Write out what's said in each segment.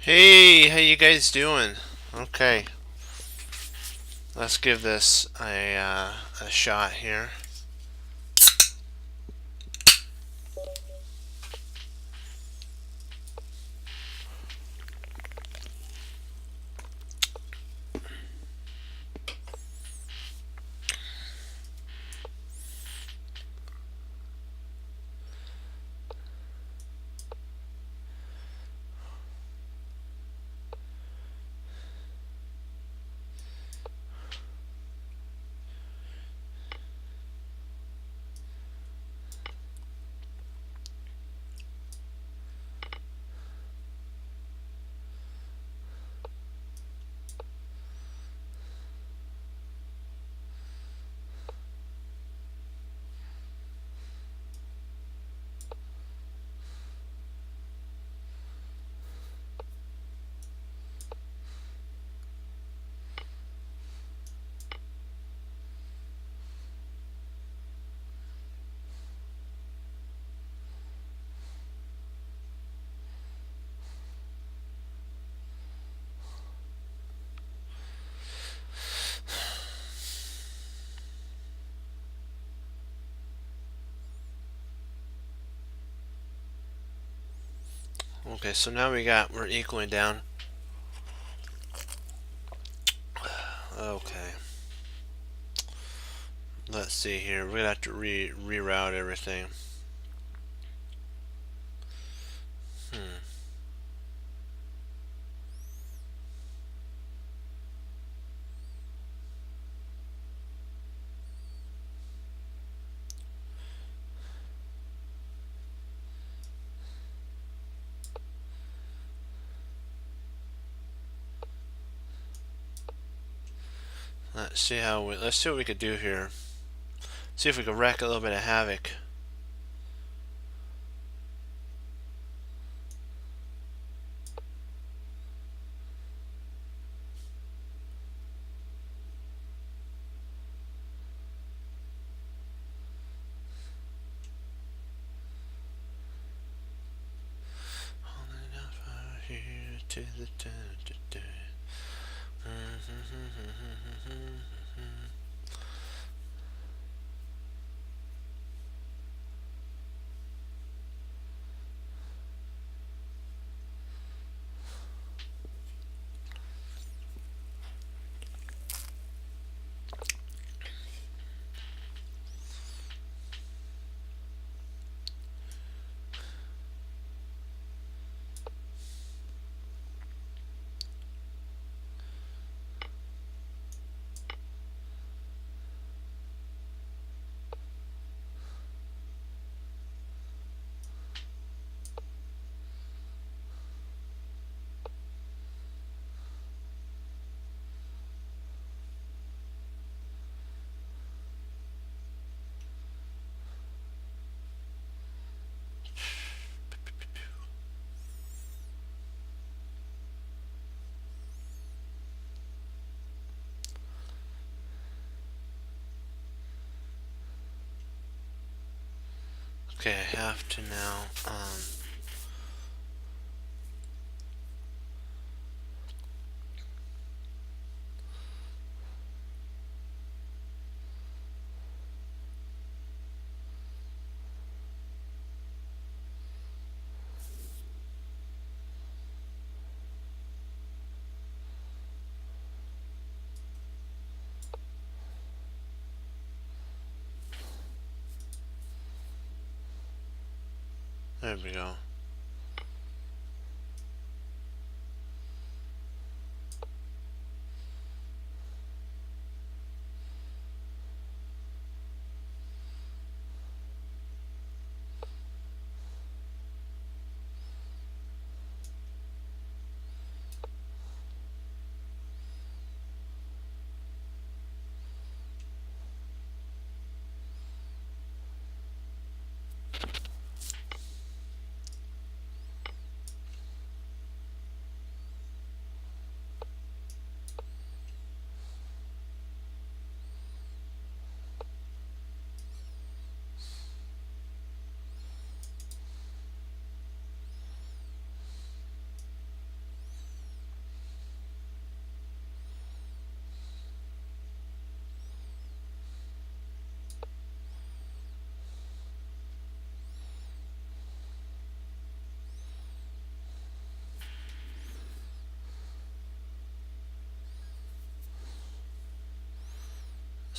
Hey, how you guys doing? Okay, let's give this a shot here. Okay, so now we're equaling down. Okay, let's see here. We're gonna have to reroute everything. Hmm. Let's see what we could do here. See if we could wreak a little bit of havoc. To the Okay, I have to now. There we go.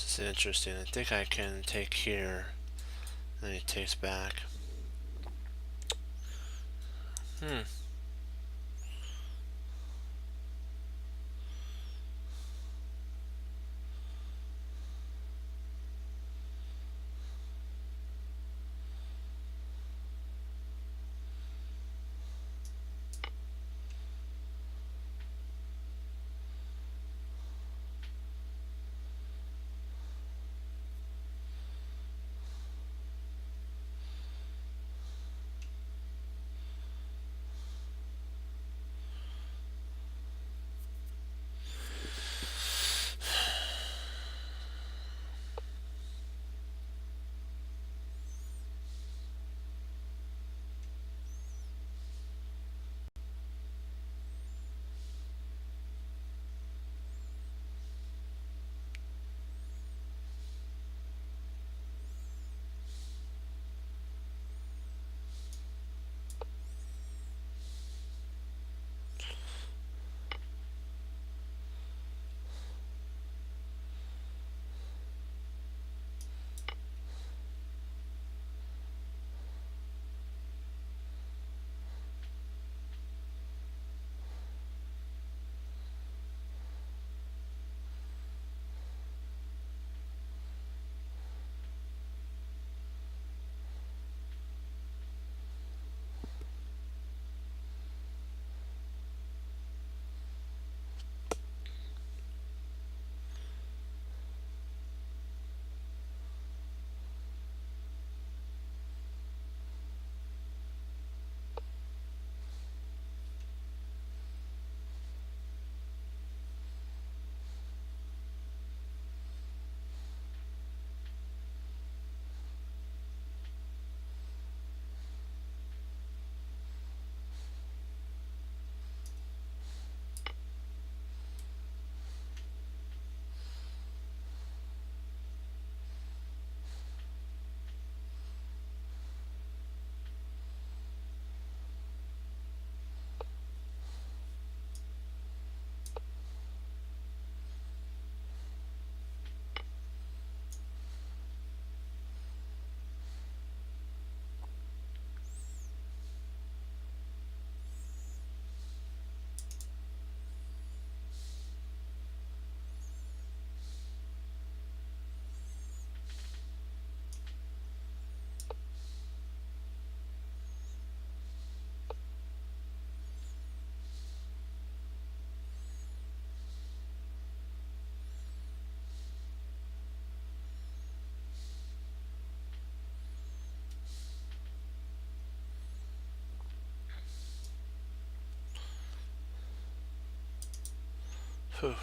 This is interesting. I think I can take here, and then he takes back. Whew.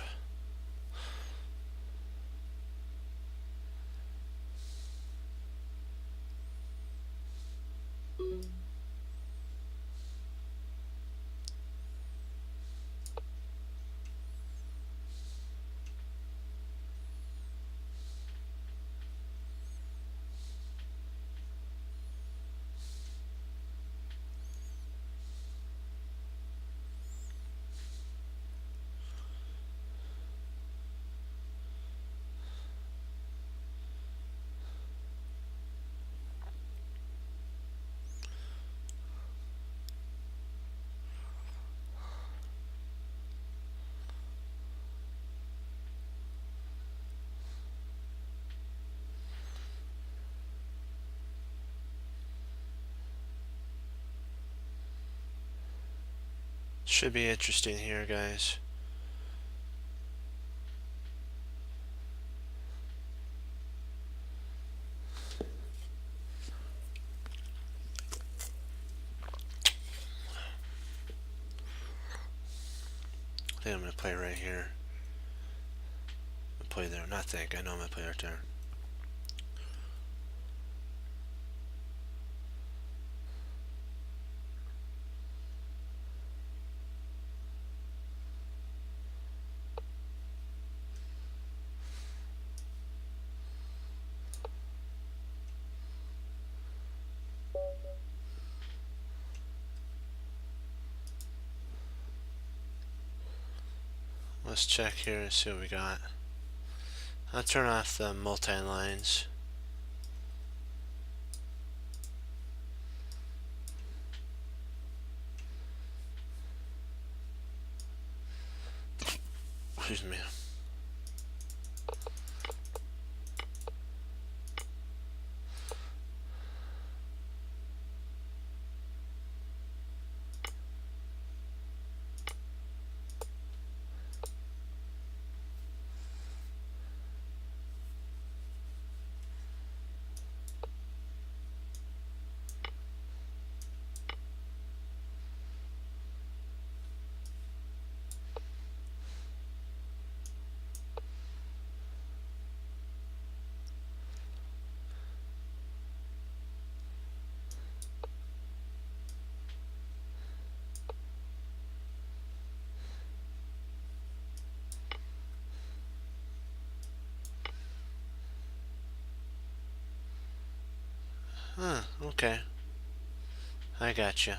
Should be interesting here, guys. I think I'm gonna play right here. I'm gonna play there. Not think. I know I'm gonna play right there. Let's check here and see what we got. I'll turn off the multi-lines. Excuse me. Huh, okay. I gotcha.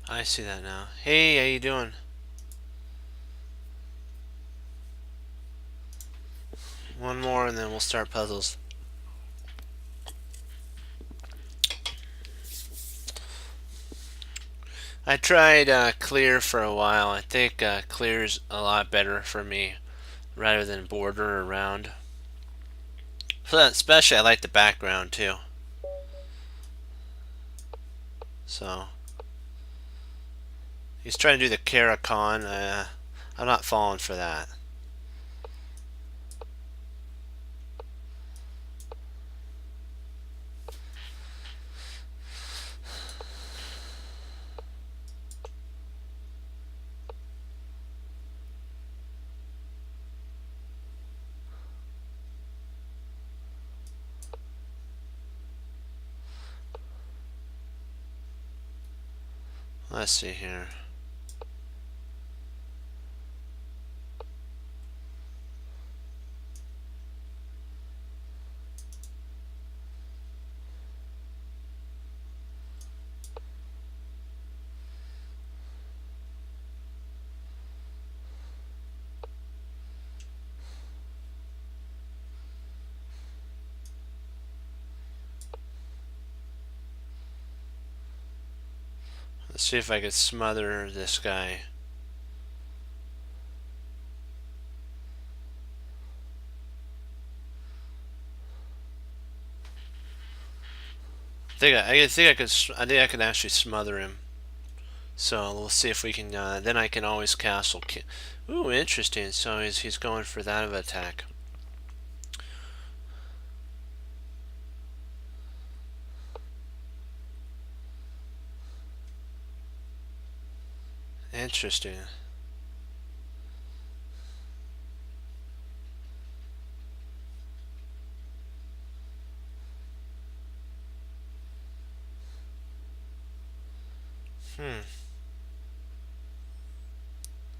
I see that now. Hey, how you doing? One more and then we'll start puzzles. I tried clear for a while. I think clear's a lot better for me rather than border or round. Especially I like the background too. So he's trying to do the Karakhan. I'm not falling for that. Let's see here. Let's see if I could smother this guy. I think I could actually smother him. So we'll see if we can. Then I can always castle. Ooh, interesting. So he's going for that of attack. Interesting.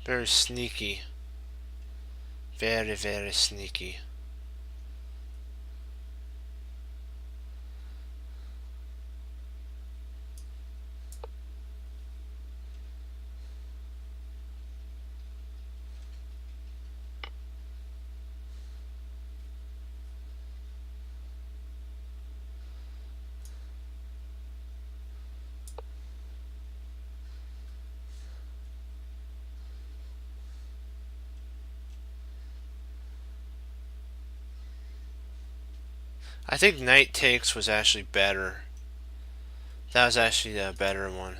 Very sneaky. Very, very sneaky. I think Knight Takes was actually better. That was actually the better one.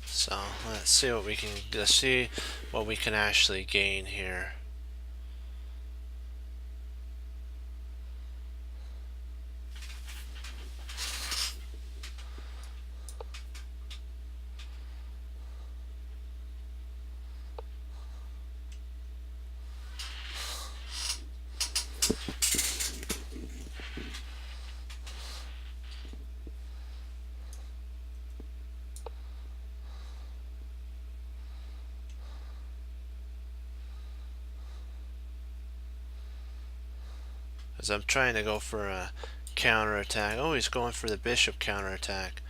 So let's see what we can actually gain here. Because I'm trying to go for a counterattack. Oh, he's going for the bishop counterattack.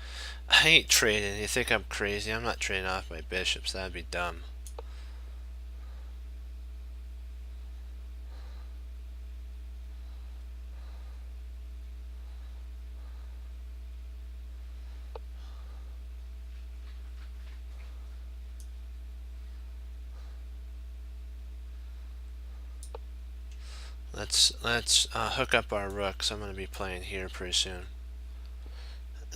I ain't trading. You think I'm crazy? I'm not trading off my bishops. That'd be dumb. Let's hook up our rooks. I'm gonna be playing here pretty soon,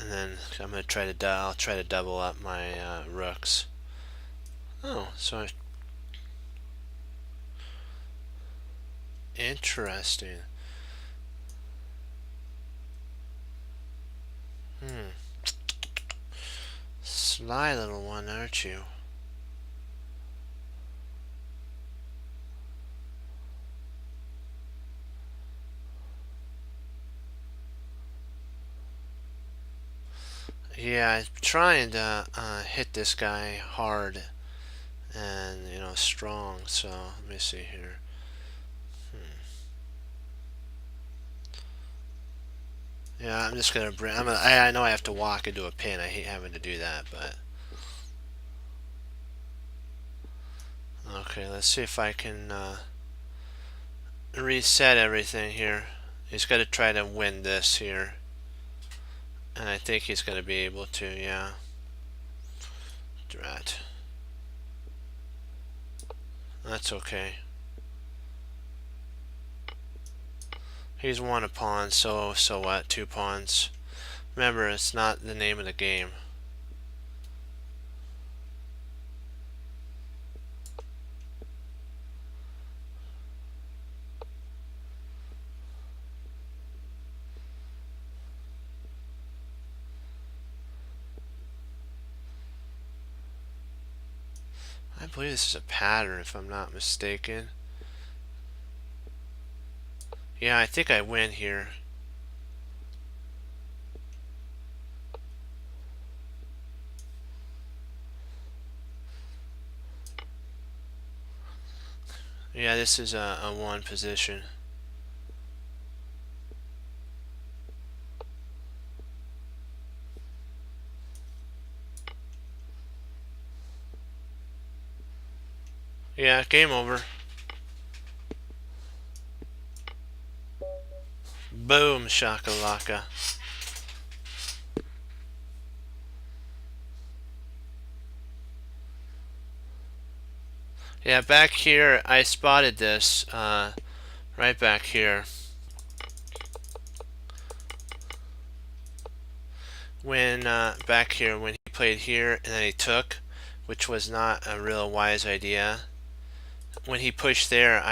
and then I'm gonna try to I'll try to double up my rooks. Oh, so interesting. Sly little one, aren't you? Yeah, I'm trying to hit this guy hard and strong. So let me see here. Yeah, I'm just gonna bring. I know I have to walk into a pin. I hate having to do that, but okay. Let's see if I can reset everything here. He's got to try to win this here, and I think he's gonna be able to. Yeah. Drat. That's okay. He's won a pawn, so what? 2 pawns. Remember, it's not the name of the game. I believe this is a pattern, if I'm not mistaken. Yeah, I think I win here. Yeah, this is a 1 position. Yeah, game over. Boom, shakalaka. Yeah, back here, I spotted this, right back here. When, back here, when he played here and then he took, which was not a real wise idea. When he pushed there,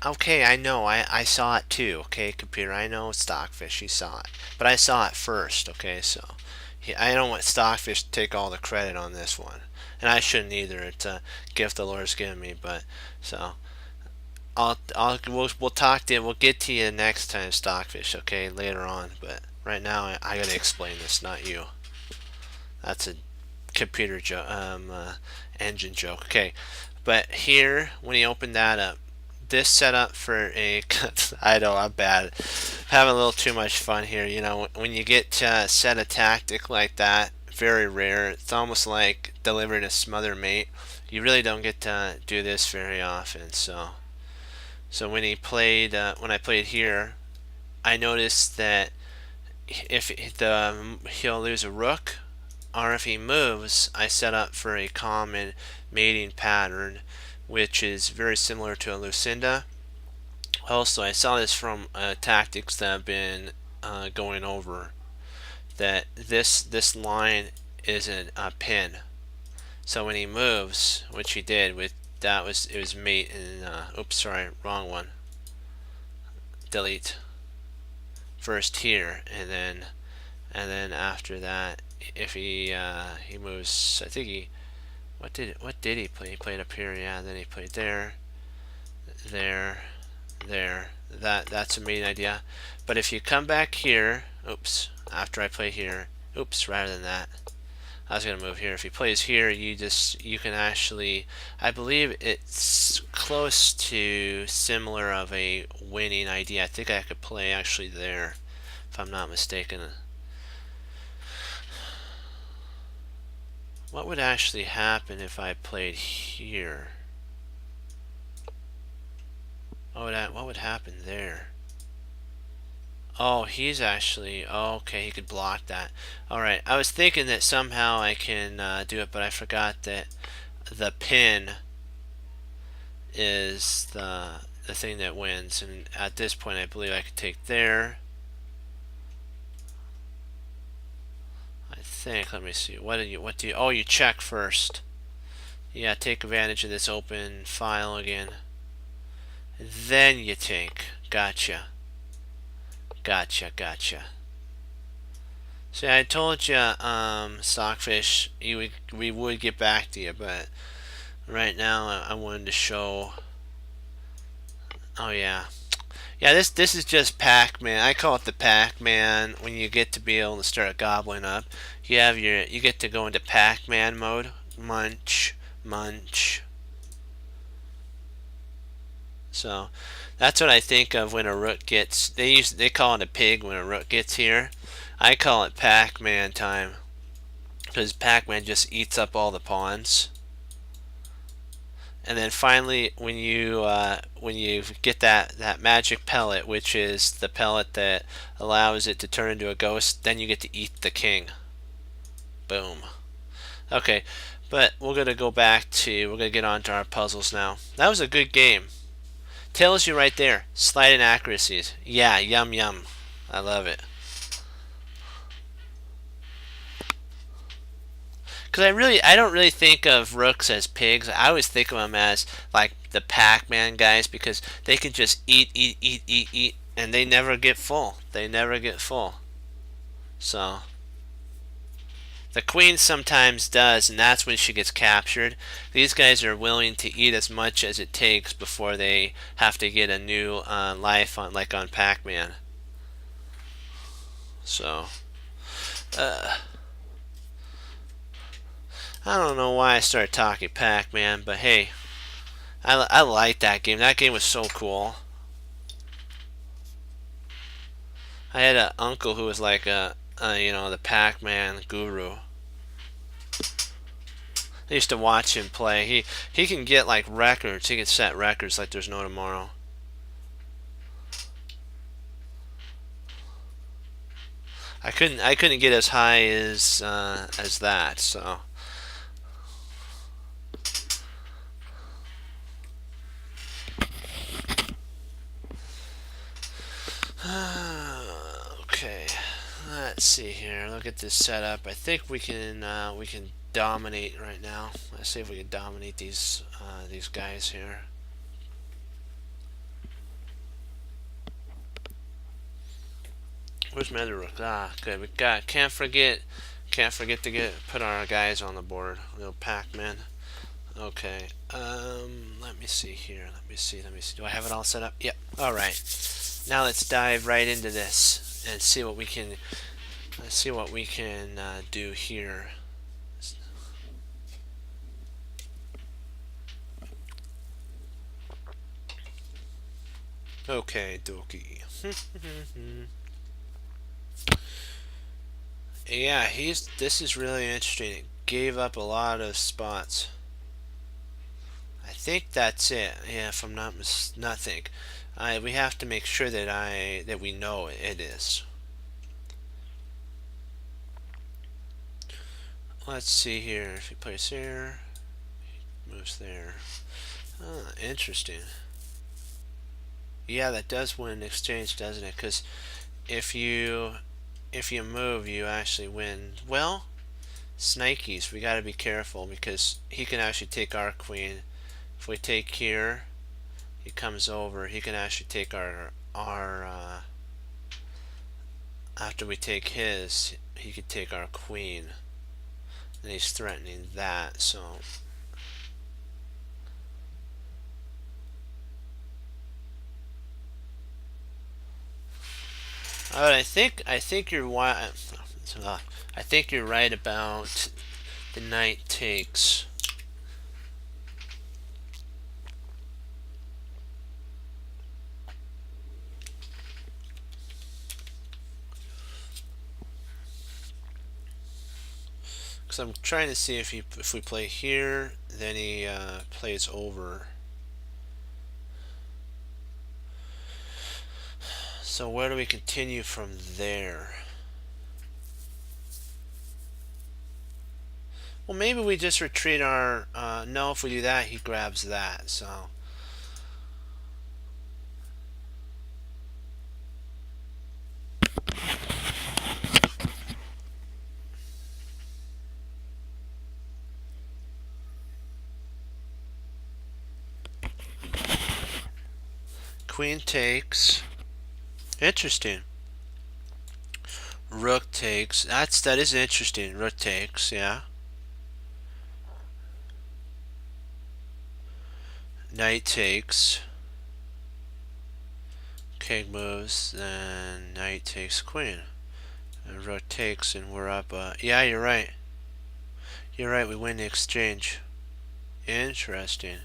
okay, I know, I saw it too, okay, computer, I know Stockfish, he saw it. But I saw it first, okay, so I don't want Stockfish to take all the credit on this one. And I shouldn't either. It's a gift the Lord's given me, but so we'll talk to you. We'll get to you next time, Stockfish. Okay, later on. But right now, I gotta explain this, not you. That's a computer joke, engine joke. Okay, but here when he opened that up, this setup for a I know I'm bad, having a little too much fun here. When you get to set a tactic like that, very rare. It's almost like delivering a smother mate. You really don't get to do this very often. So when when I played here, I noticed that if he'll lose a rook, or if he moves, I set up for a common mating pattern, which is very similar to a Lucinda. Also, I saw this from tactics that I've been going over, that this line is a pin. So when he moves, which he did with it was mate and oops, sorry, wrong one. Delete. First here, and then after that, if he moves, I think what did he play? He played up here, yeah. Then he played there, there. That's a main idea. But if you come back here, oops, after I play here, oops, rather than that, I was gonna move here. If he plays here, you can actually, I believe it's close to similar of a winning idea. I think I could play actually there, if I'm not mistaken. What would actually happen if I played here? What would happen there? Oh, he's actually, oh, okay, he could block that. Alright, I was thinking that somehow I can do it, but I forgot that the pin is the thing that wins. And at this point, I believe I could take there. I think, let me see, what do you, oh, you check first. Yeah, take advantage of this open file again. Then you take. Gotcha. Gotcha. See, I told you, Stockfish, we would get back to you, but right now I wanted to show. Oh yeah, yeah. This is just Pac-Man. I call it the Pac-Man. When you get to be able to start gobbling up, you get to go into Pac-Man mode. Munch, munch. So that's what I think of when a rook gets. They call it a pig when a rook gets here. I call it Pac-Man time because Pac-Man just eats up all the pawns. And then finally, when you get that magic pellet, which is the pellet that allows it to turn into a ghost, then you get to eat the king. Boom. Okay, but we're gonna get on to our puzzles now. That was a good game. Tells you right there, slight inaccuracies. Yeah, yum yum. I love it. Because I don't really think of rooks as pigs. I always think of them as like the Pac-Man guys because they can just eat, and they never get full. They never get full. So the queen sometimes does, and that's when she gets captured. These guys are willing to eat as much as it takes before they have to get a new life on, like on Pac-Man. So, I don't know why I started talking Pac-Man, but hey, I like that game. That game was so cool. I had an uncle who was like the Pac-Man guru. I used to watch him play. He can get like records. He can set records like there's no tomorrow. I couldn't get as high as that. So. Okay, let's see here. Look at this setup. I think we can dominate right now. Let's see if we can dominate these guys here. Where's my other rook? Ah, good. We got. Can't forget to put our guys on the board. Little Pac-Man. Okay. Let me see here. Let me see. Do I have it all set up? Yep. All right. Now let's dive right into this and see what we can. Let's see what we can do here. Okay, dokie. Yeah, this is really interesting. It gave up a lot of spots. I think that's it. Yeah, if I'm not think. We have to make sure that we know it is. Let's see here. If he plays here, he moves there. Oh, interesting. Yeah, that does win an exchange, doesn't it? Because if you move, you actually win. Well, Snikes, we got to be careful because he can actually take our queen. If we take here, he comes over. He can actually take our after we take his, he could take our queen. And he's threatening that, so. Alright, I think you're I think you're right about The knight takes. Because I'm trying to see if we play here, then he plays over. So where do we continue from there? Well, maybe we just retreat our... no, if we do that, he grabs that, so... Queen takes. Interesting. Rook takes. That is interesting. Rook takes, yeah. Knight takes. King moves, then knight takes queen. And rook takes, and we're up. Yeah, you're right. You're right. We win the exchange. Interesting.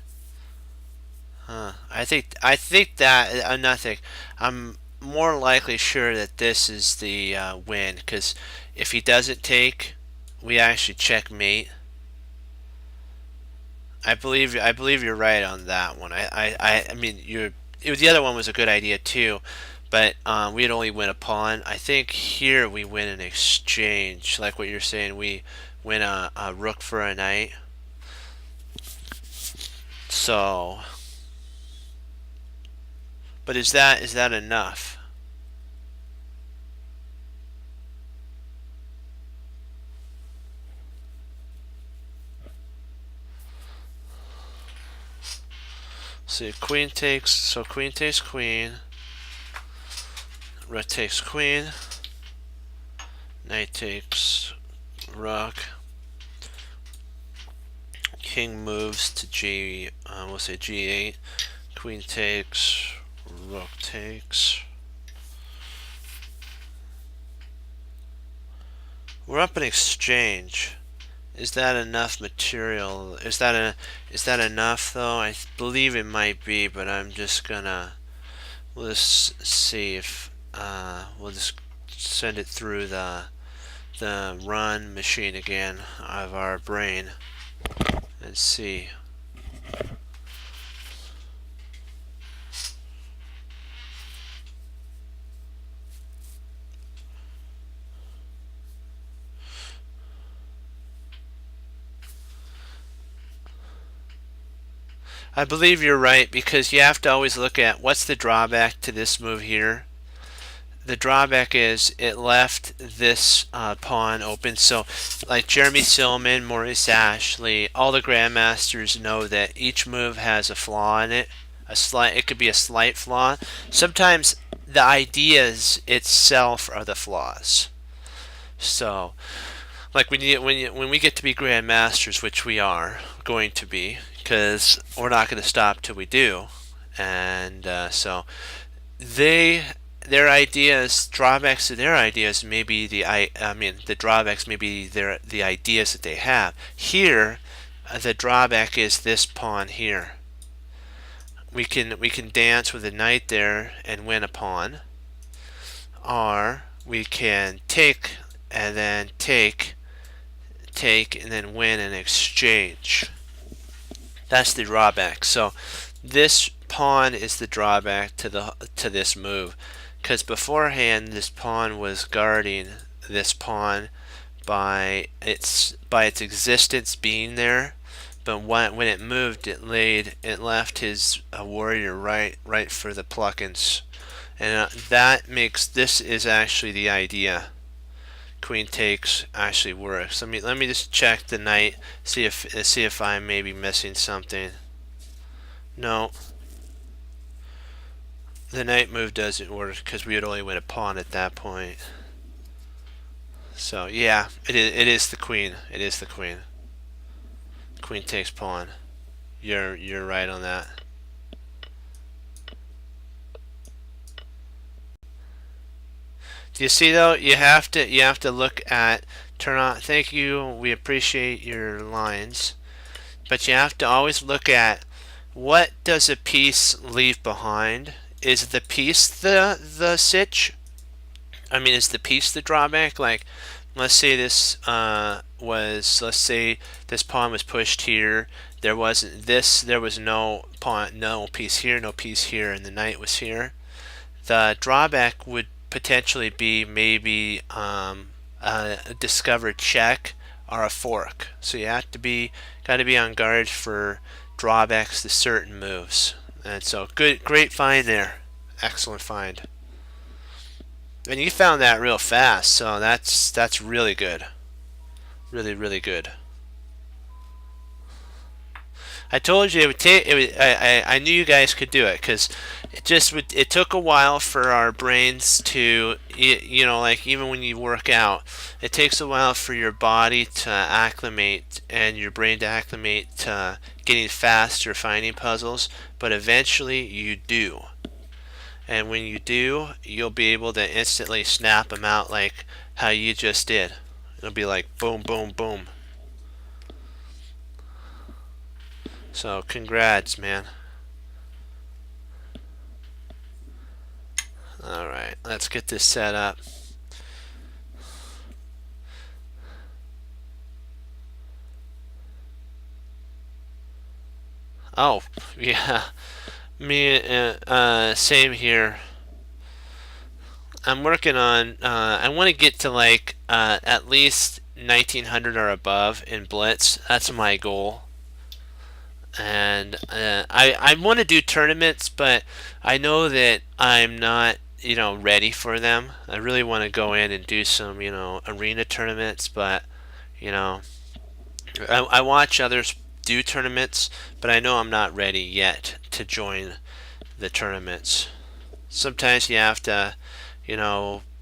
Huh. I think that nothing. I'm more likely sure that this is the win, because if he doesn't take, we actually checkmate. I believe you're right on that one. I mean the other one was a good idea too, but we'd only win a pawn. I think here we win an exchange, like what you're saying. We win a rook for a knight. So, but is that enough? See, queen takes. So queen takes queen. Rook takes queen. Knight takes rook. King moves to G. We'll say G8. Queen takes. Rook takes. We're up in exchange. Is that enough material? Is that enough though? I believe it might be, but I'm just gonna. We'll just see if we'll just send it through the run machine again of our brain and see. I believe you're right, because you have to always look at what's the drawback to this move here. The drawback is it left this pawn open. So like Jeremy Silman, Maurice Ashley, all the grandmasters know that each move has a flaw in it. It could be a slight flaw. Sometimes the ideas itself are the flaws. So like when we get to be grandmasters, which we are going to be, because we're not going to stop till we do, and so their ideas, drawbacks to their ideas may be the drawbacks may be the ideas that they have. Here, the drawback is this pawn here. We can dance with a knight there and win a pawn, or we can take and then take and then win an exchange. That's the drawback. So this pawn is the drawback to this move, because beforehand this pawn was guarding this pawn by its existence being there, but when it moved, it left his warrior right for the pluckins, and that makes this is actually the idea. Queen takes actually works. Let me just check the knight, see if I may be missing something. No, the knight move doesn't work because we would only win a pawn at that point. So yeah, it is the queen. It is the queen. Queen takes pawn. You're right on that. Do you see though? You have to look at Turn on. Thank you. We appreciate your lines, but you have to always look at what does a piece leave behind. Is the piece the sitch? I mean, is the piece the drawback? Like, let's say this let's say this pawn was pushed here. There wasn't this. There was no pawn, no piece here, no piece here, and the knight was here. The drawback would potentially be maybe a discovered check or a fork. So you have to be got to be on guard for drawbacks to certain moves. And so great find there, excellent find. And you found that real fast, so that's really good, really good. I told you it would take. It would, I knew you guys could do it because it took a while for our brains to like even when you work out, it takes a while for your body to acclimate and your brain to acclimate to getting faster finding puzzles. But eventually you do, and when you do, you'll be able to instantly snap them out like how you just did. It'll be like boom, boom, boom. So congrats, man. Alright, let's get this set up. Oh, yeah. Me, same here. I'm working on, I want to get to like at least 1900 or above in Blitz. That's my goal. And I want to do tournaments, but I know that I'm not ready for them. I really want to go in and do some arena tournaments, but you know I watch others do tournaments, but I know I'm not ready yet to join the tournaments. Sometimes you have to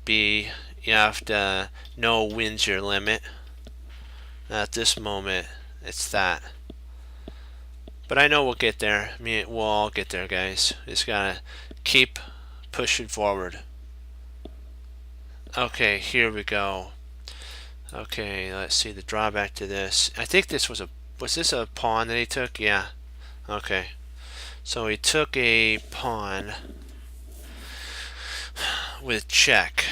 be you have to know when's your limit. At this moment it's that. But I know we'll get there. I mean, we'll all get there, guys. Just gotta keep pushing forward. Okay, here we go. Okay, let's see the drawback to this. I think this was this a pawn that he took? Yeah. Okay. So he took a pawn with check.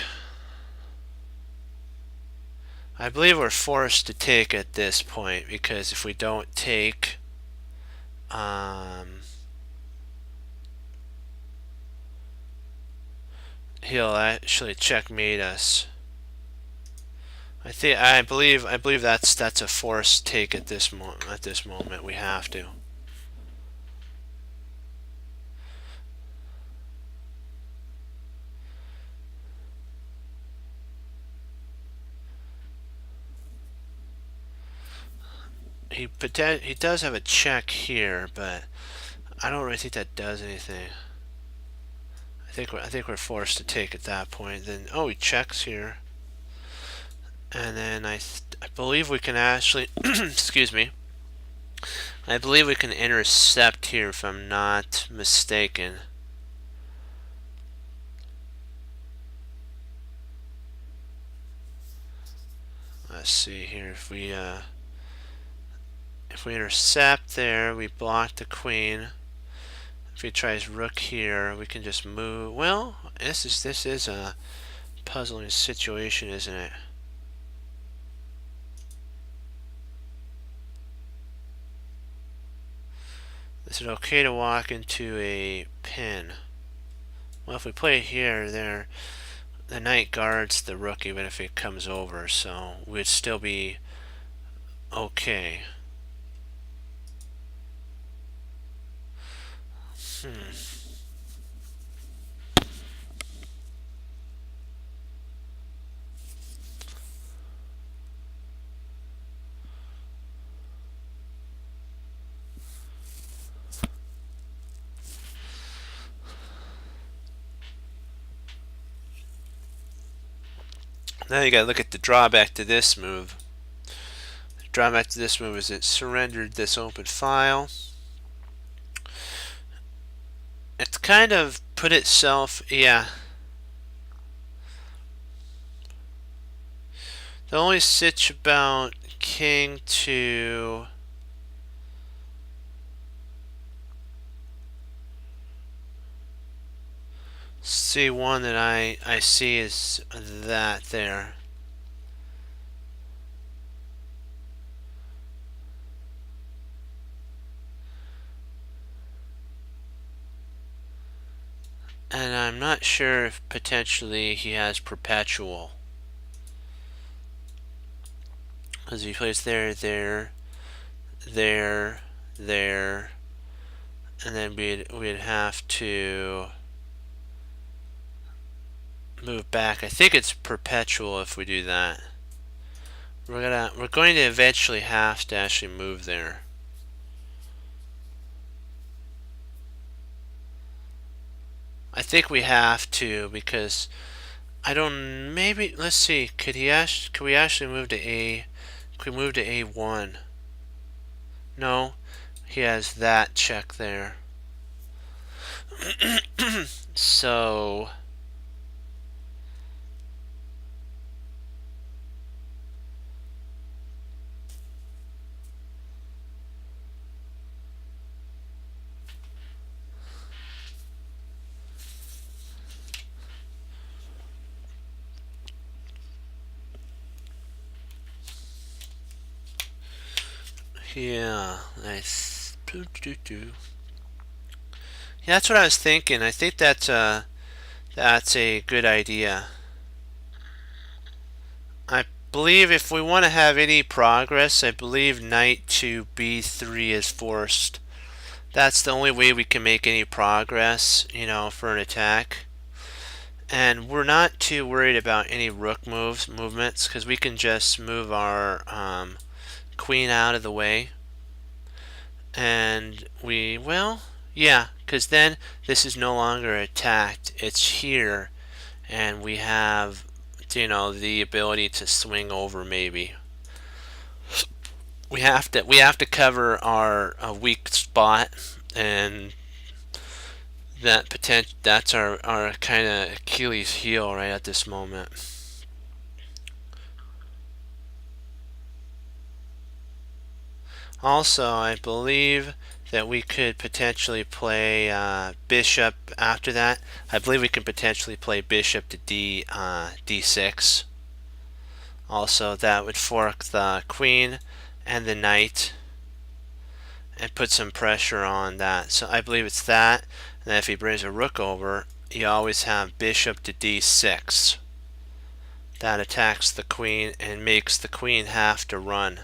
I believe we're forced to take at this point because if we don't take, he'll actually checkmate us. I believe that's a forced take at this moment. At this moment, we have to. He does have a check here, but I don't really think that does anything. I think we're forced to take at that point. Then he checks here, and then I believe we can actually excuse me. I believe we can intercept here if I'm not mistaken. Let's see here if we intercept there, we block the queen. If he tries rook here, we can just move. Well, this is a puzzling situation, isn't it? Is it okay to walk into a pin? Well, if we play here, there, the knight guards the rook even if it comes over, so we'd still be okay. Now you gotta look at the drawback to this move. The drawback to this move is it surrendered this open file. It's kind of put itself, yeah. The only sitch about king to C1 that I see is that there. And I'm not sure if potentially he has perpetual. Because if he plays there, there, there, there, and then we'd have to move back. I think it's perpetual if we do that. We're going to eventually have to actually move there. I think we have to because I don't. Maybe let's see. Could we actually move to A? Could we move to A1? No, he has that check there. So yeah, nice. Yeah, that's what I was thinking. I think that's a good idea. I believe if we want to have any progress, I believe knight to B3 is forced. That's the only way we can make any progress, you know, for an attack. And we're not too worried about any rook movements because we can just move our queen out of the way. And yeah, because then this is no longer attacked. It's here, and we have, you know, the ability to swing over maybe. We have to cover our weak spot, and that's our kind of Achilles heel right at this moment. Also, I believe that we could potentially play bishop after that. I believe we can potentially play bishop to D6. Also, that would fork the queen and the knight and put some pressure on that. So I believe it's that. And then if he brings a rook over, you always have bishop to D6. That attacks the queen and makes the queen have to run.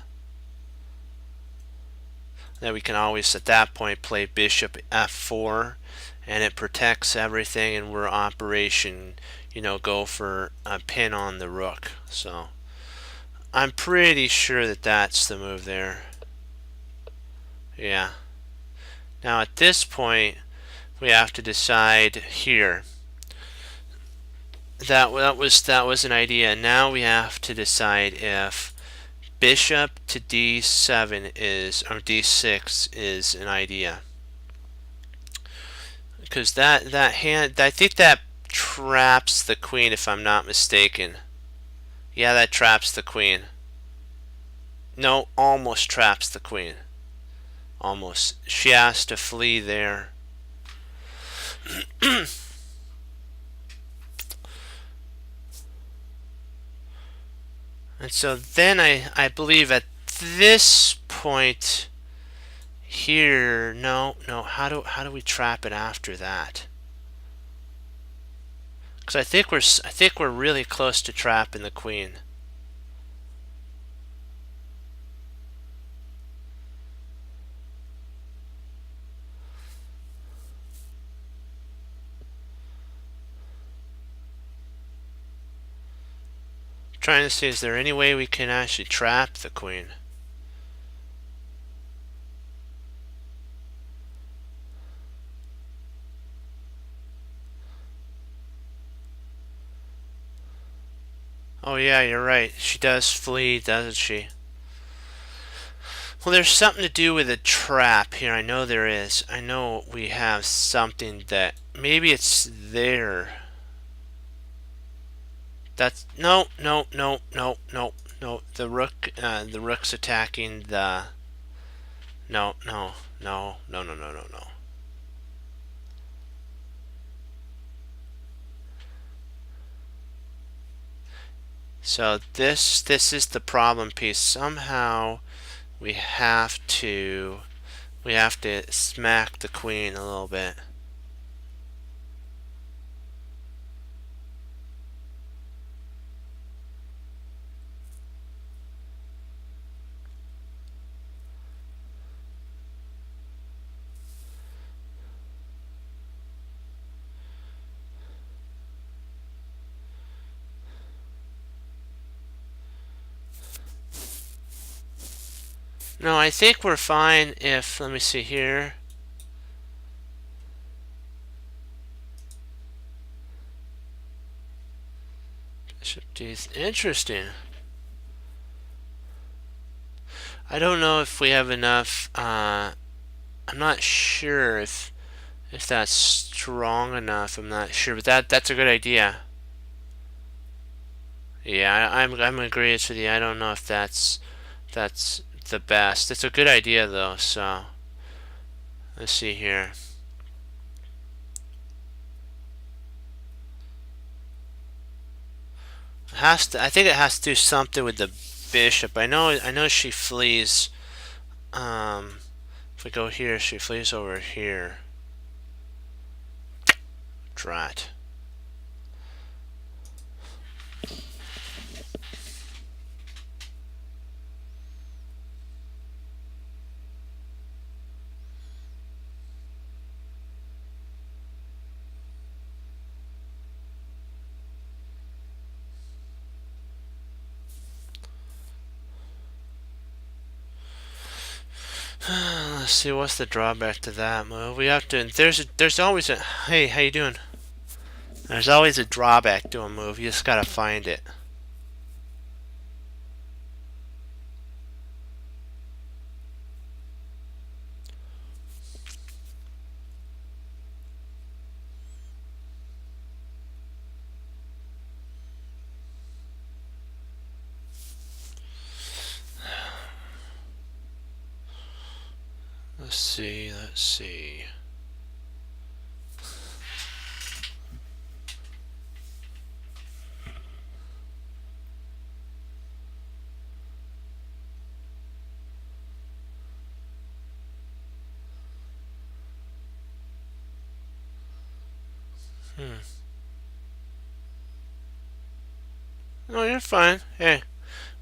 Then we can always at that point play bishop F4 and it protects everything, and we're operation, you know, go for a pin on the rook. So I'm pretty sure that that's the move there. Yeah. Now at this point we have to decide here. That was an idea. Now we have to decide if bishop to D7 is, or D6 is an idea. Because that hand, I think that traps the queen if I'm not mistaken. Yeah, that traps the queen. No, almost traps the queen. Almost. She has to flee there. And so then I believe at this point here, no, how do we trap it after that? Because I think we're really close to trapping the queen. Trying to see, is there any way we can actually trap the queen? Oh yeah, you're right. She does flee, doesn't she? Well, there's something to do with a trap here. I know there is. I know we have something that maybe it's there. That's no. No, the rook's attacking the. No, no, no, no, no, no, no, no. So this is the problem piece. Somehow we have to smack the queen a little bit. No, I think we're fine if, let me see here. Bishop D, interesting. I don't know if we have enough, I'm not sure if that's strong enough. I'm not sure, but that's a good idea. Yeah, I'm agree with you. I don't know if that's the best. It's a good idea though. So let's see here. I think it has to do something with the bishop. I know she flees. If we go here, she flees over here. Drat. Let's see, what's the drawback to that move? We have to. There's always a. Hey, how you doing? There's always a drawback to a move. You just gotta find it. Let's see. Let's see. No, you're fine. Hey,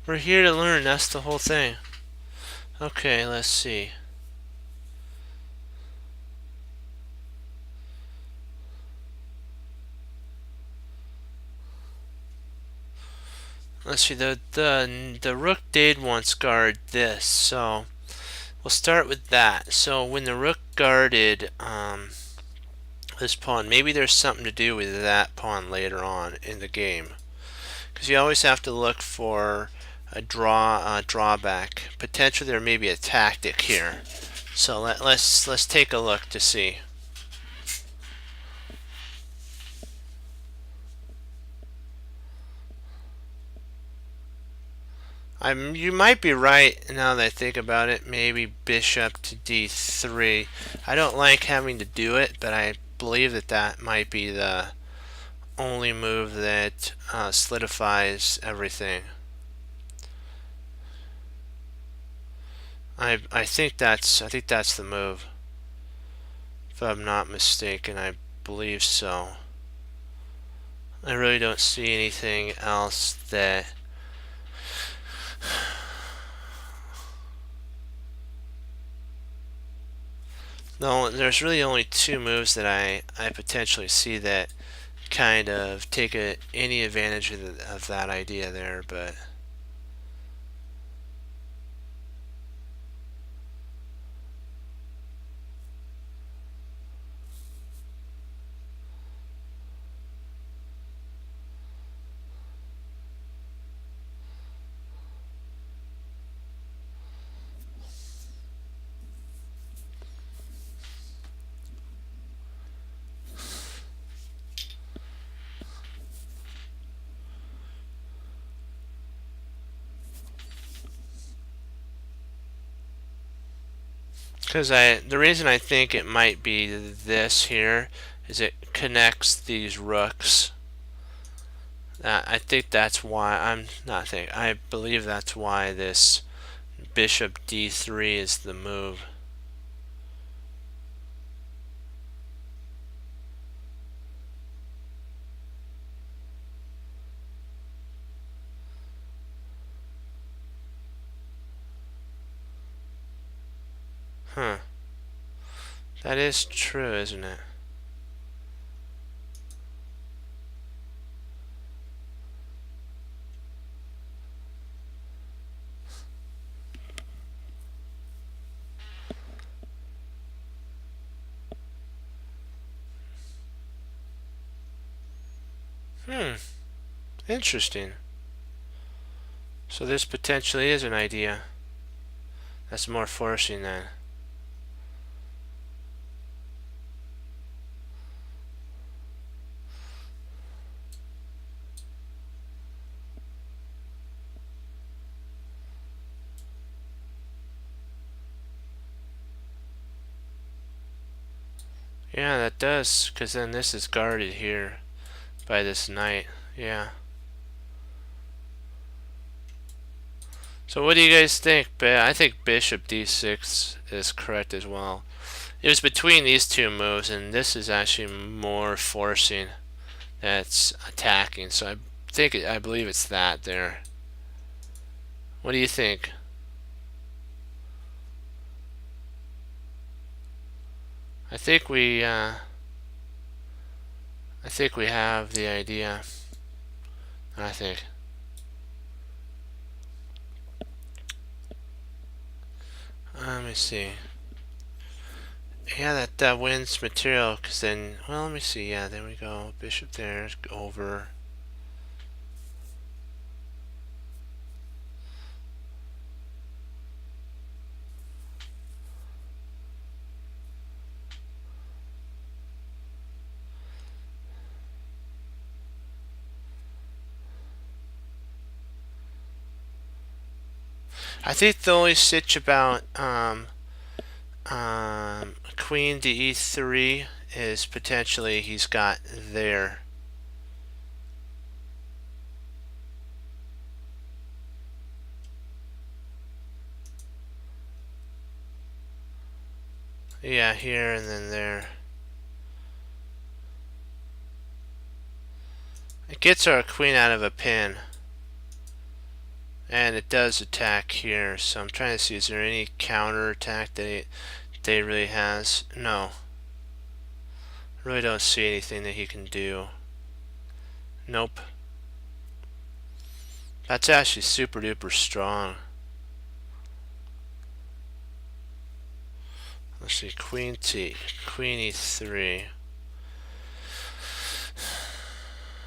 we're here to learn. That's the whole thing. Okay, let's see. Let's see. The rook did once guard this, so we'll start with that. So when the rook guarded this pawn, maybe there's something to do with that pawn later on in the game, because you always have to look for a drawback. Potentially there may be a tactic here. So let's take a look to see. You might be right now that I think about it. Maybe bishop to d3. I don't like having to do it, but I believe that might be the only move that solidifies everything. I think that's the move. If I'm not mistaken, I believe so. I really don't see anything else that. No, there's really only two moves that I potentially see that kind of take any advantage of that idea there, but. Because the reason I think it might be this here is it connects these rooks. I think that's why, I believe that's why this bishop d3 is the move. Huh. That is true, isn't it? Interesting. So this potentially is an idea. That's more forcing then. Yeah, that does, because then this is guarded here by this knight. Yeah. So what do you guys think? I think bishop d6 is correct as well. It was between these two moves, and this is actually more forcing that's attacking. So I believe it's that there. What do you think? I think we have the idea. I think. Let me see. Yeah, that wins material, because then, well, let me see. Yeah, there we go. Bishop there, over. I think the only stitch about queen to e3 is potentially he's got there. Yeah, here and then there. It gets our queen out of a pin. And it does attack here, so I'm trying to see, is there any counter attack that they really has? No. I really don't see anything that he can do. Nope. That's actually super duper strong. Let's see, queen e3.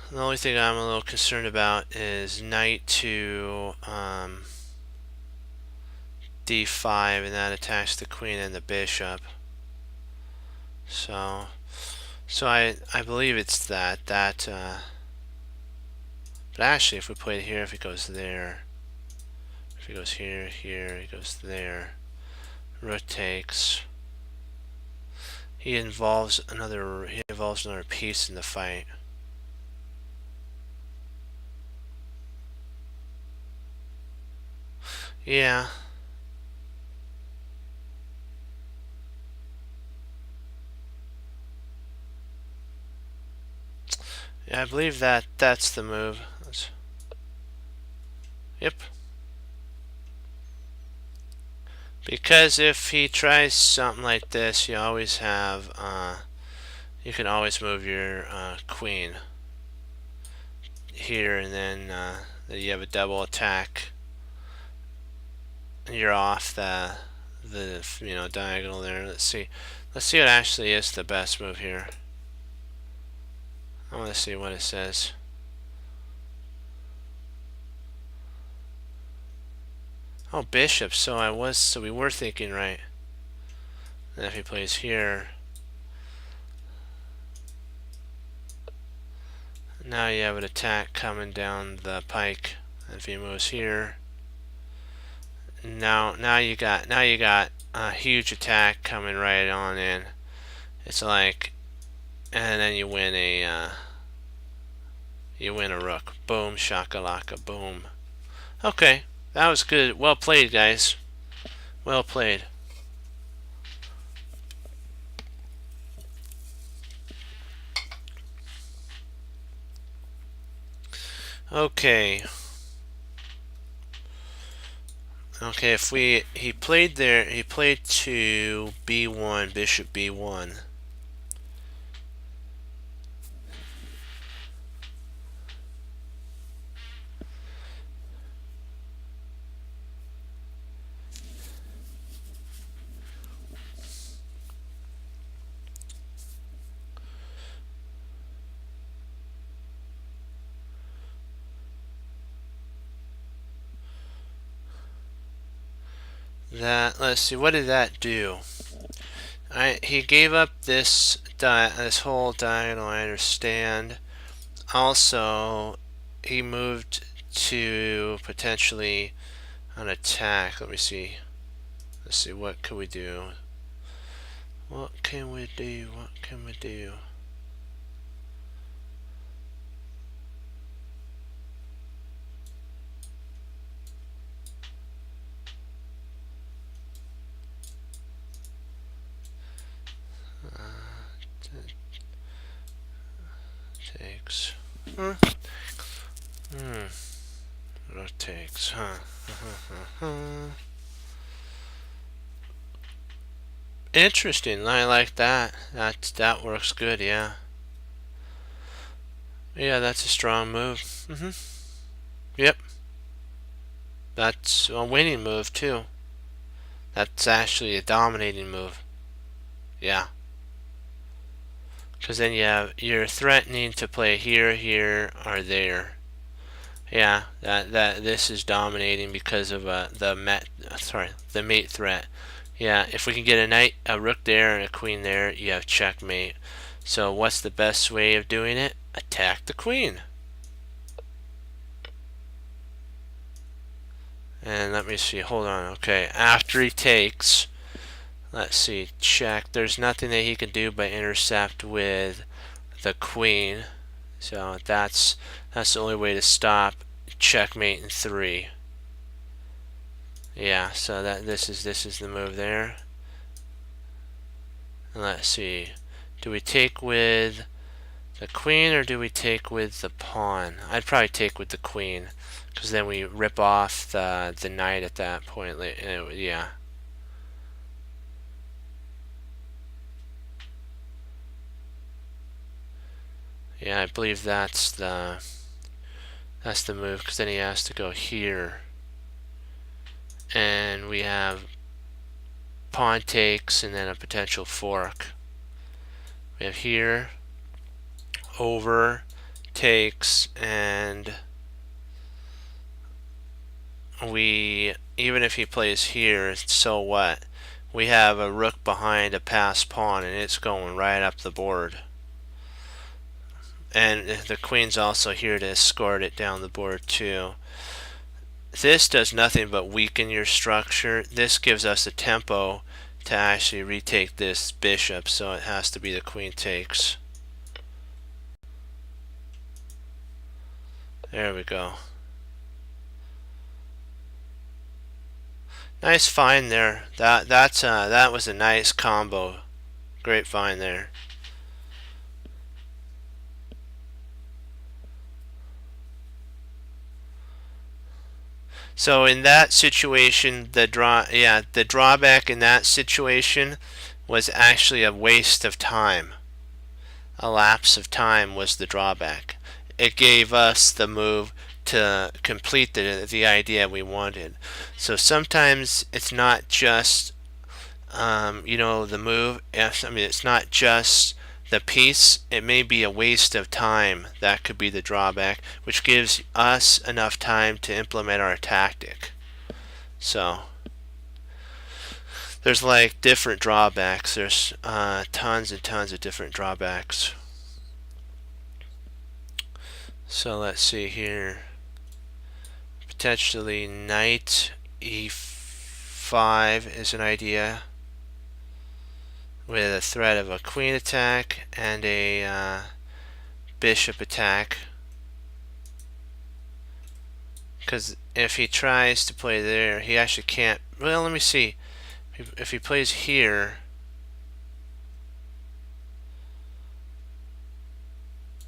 The only thing I'm a little concerned about is knight to d5, and that attacks the queen and the bishop. So I believe it's that but actually, if we play it here, if it goes there, if it goes here, it goes there, rook takes. He involves another piece in the fight. Yeah. Yeah, I believe that's the move. Yep. Because if he tries something like this, you always have you can always move your queen here, and then you have a double attack. And you're off the diagonal there. Let's see what actually is the best move here. I want to see what it says. Oh, bishop. So we were thinking right. And if he plays here, now you have an attack coming down the pike. If he moves here, now you got a huge attack coming right on in. It's like, and then you win a rook. Boom shakalaka boom. Okay, that was good. Well played, guys. Well played. Okay. Okay, if he played to b1, bishop b1. Let's see, what did that do? He gave up this whole diagonal, I understand. Also, he moved to potentially an attack. Let me see. Let's see, what can we do? What can we do? What can we do? Takes. Rotates, huh? Interesting. I like that. That works good. Yeah. Yeah, that's a strong move. Yep. That's a winning move too. That's actually a dominating move. Yeah. Because then you're threatening to play here, here, or there. Yeah, this is dominating because of the mate threat. Yeah, if we can get a knight, a rook there, and a queen there, you have checkmate. So what's the best way of doing it? Attack the queen. And let me see, hold on, okay. After he takes, let's see, check. There's nothing that he can do but intercept with the queen. So that's the only way to stop checkmate in 3. Yeah, so this is the move there. And let's see, do we take with the queen or do we take with the pawn? I'd probably take with the queen, because then we rip off the knight at that point. Yeah. Yeah, I believe that's the move, because then he has to go here. And we have pawn takes and then a potential fork. We have here, over, takes, and even if he plays here, so what? We have a rook behind a passed pawn and it's going right up the board. And the queen's also here to escort it down the board too. This does nothing but weaken your structure. This gives us a tempo to actually retake this bishop, so it has to be the queen takes. There we go. Nice find there. That was a nice combo. Great find there. So in that situation, the drawback in that situation was actually a waste of time. A lapse of time was the drawback. It gave us the move to complete the idea we wanted. So sometimes it's not just the move. It's not just the piece. It may be a waste of time. That could be the drawback, which gives us enough time to implement our tactic. So there's like different drawbacks. There's tons and tons of different drawbacks. So let's see here. Potentially knight e5. e5 is an idea, with a threat of a queen attack and a bishop attack. Because if he tries to play there, he actually can't. Well, let me see. If he plays here,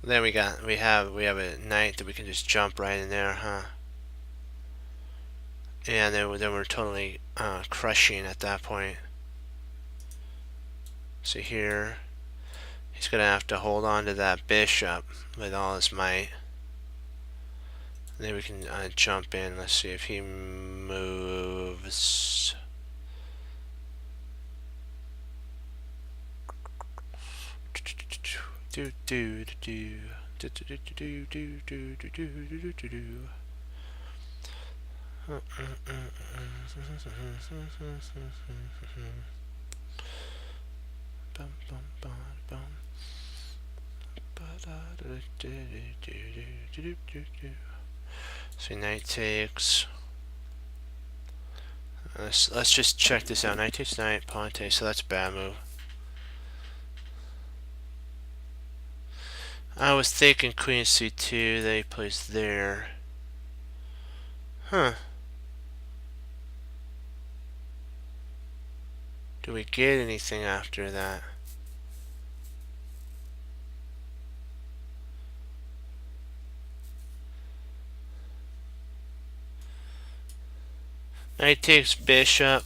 then we have a knight that we can just jump right in there, huh? Yeah, then we're totally crushing at that point. So here, he's gonna have to hold on to that bishop with all his might. And then we can jump in. Let's see if he moves. So knight takes. Let's just check this out. Knight takes knight, pawn takes. So that's a bad move. I was thinking queen c2 that he plays there. Huh. Do we get anything after that? Knight takes bishop.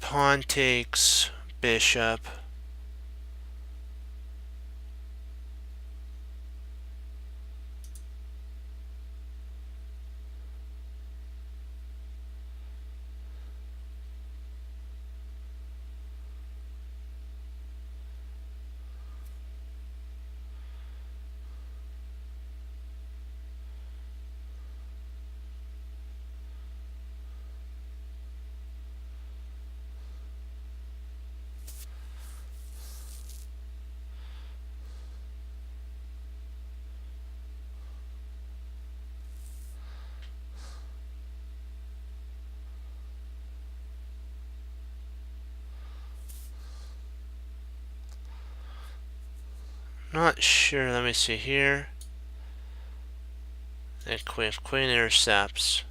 Pawn takes bishop. Not sure. Let me see here. And queen intercepts.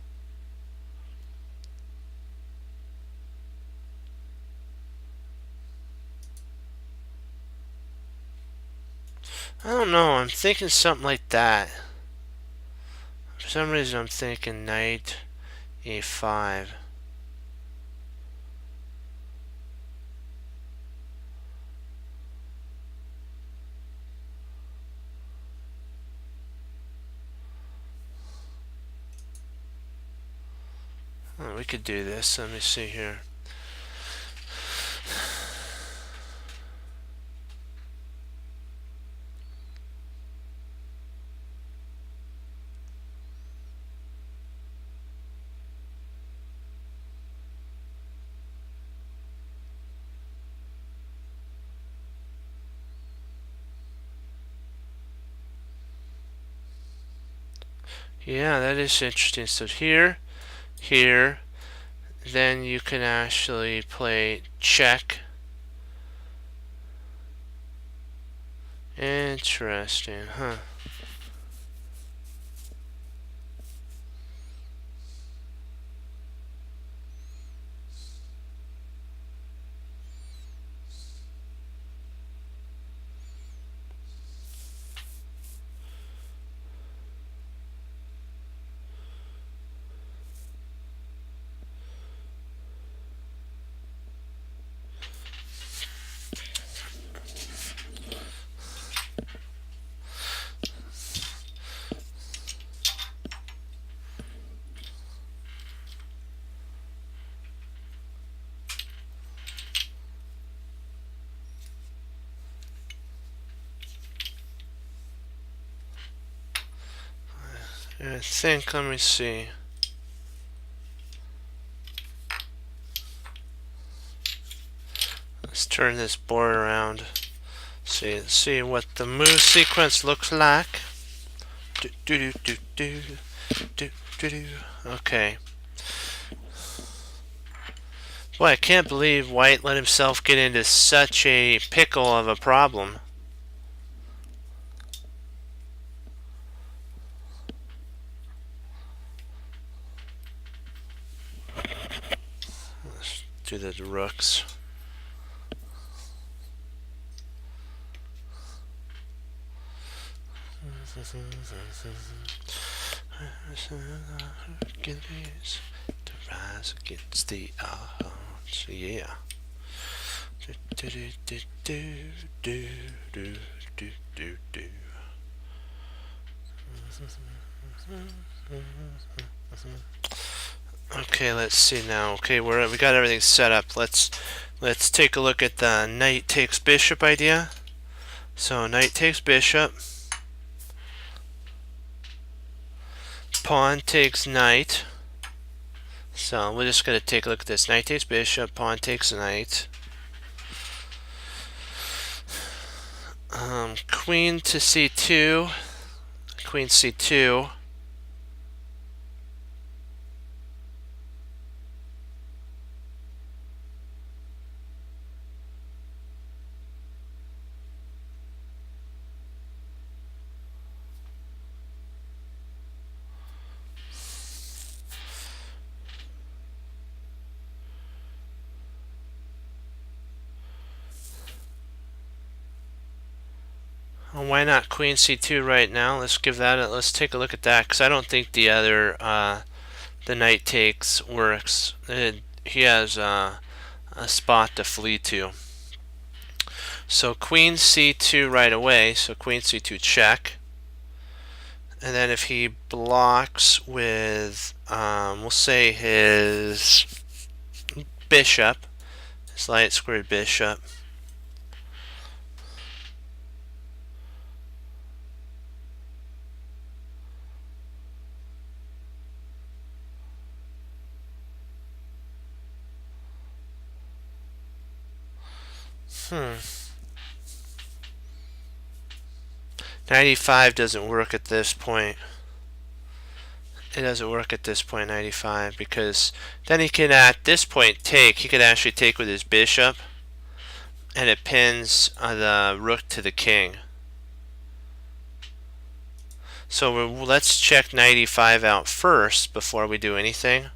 I don't know. I'm thinking something like that. For some reason, I'm thinking knight e5. Oh, we could do this. Let me see here. Yeah, that is interesting. So here, then you can actually play check. Interesting, huh? I think, let me see. Let's turn this board around. See what the move sequence looks like. Okay. Boy, I can't believe White let himself get into such a pickle of a problem. Let's do the rooks. Hercules to rise against the odds. Yeah. Okay, let's see now. Okay, we got everything set up. Let's take a look at the knight takes bishop idea. So knight takes bishop. Pawn takes knight. So we're just going to take a look at this. Knight takes bishop, pawn takes knight. Queen to c2. Queen c2. Why not queen c2 right now? Let's let's take a look at that, because I don't think the other the knight takes works. He has a spot to flee to. So queen c2 right away. So queen c2 check. And then if he blocks with, we'll say his bishop, his light squared bishop. Hmm. 95 doesn't work at this point. It doesn't work at this point, 95, because then he can at this point take. He could actually take with his bishop, and it pins the rook to the king. So let's check 95 out first before we do anything.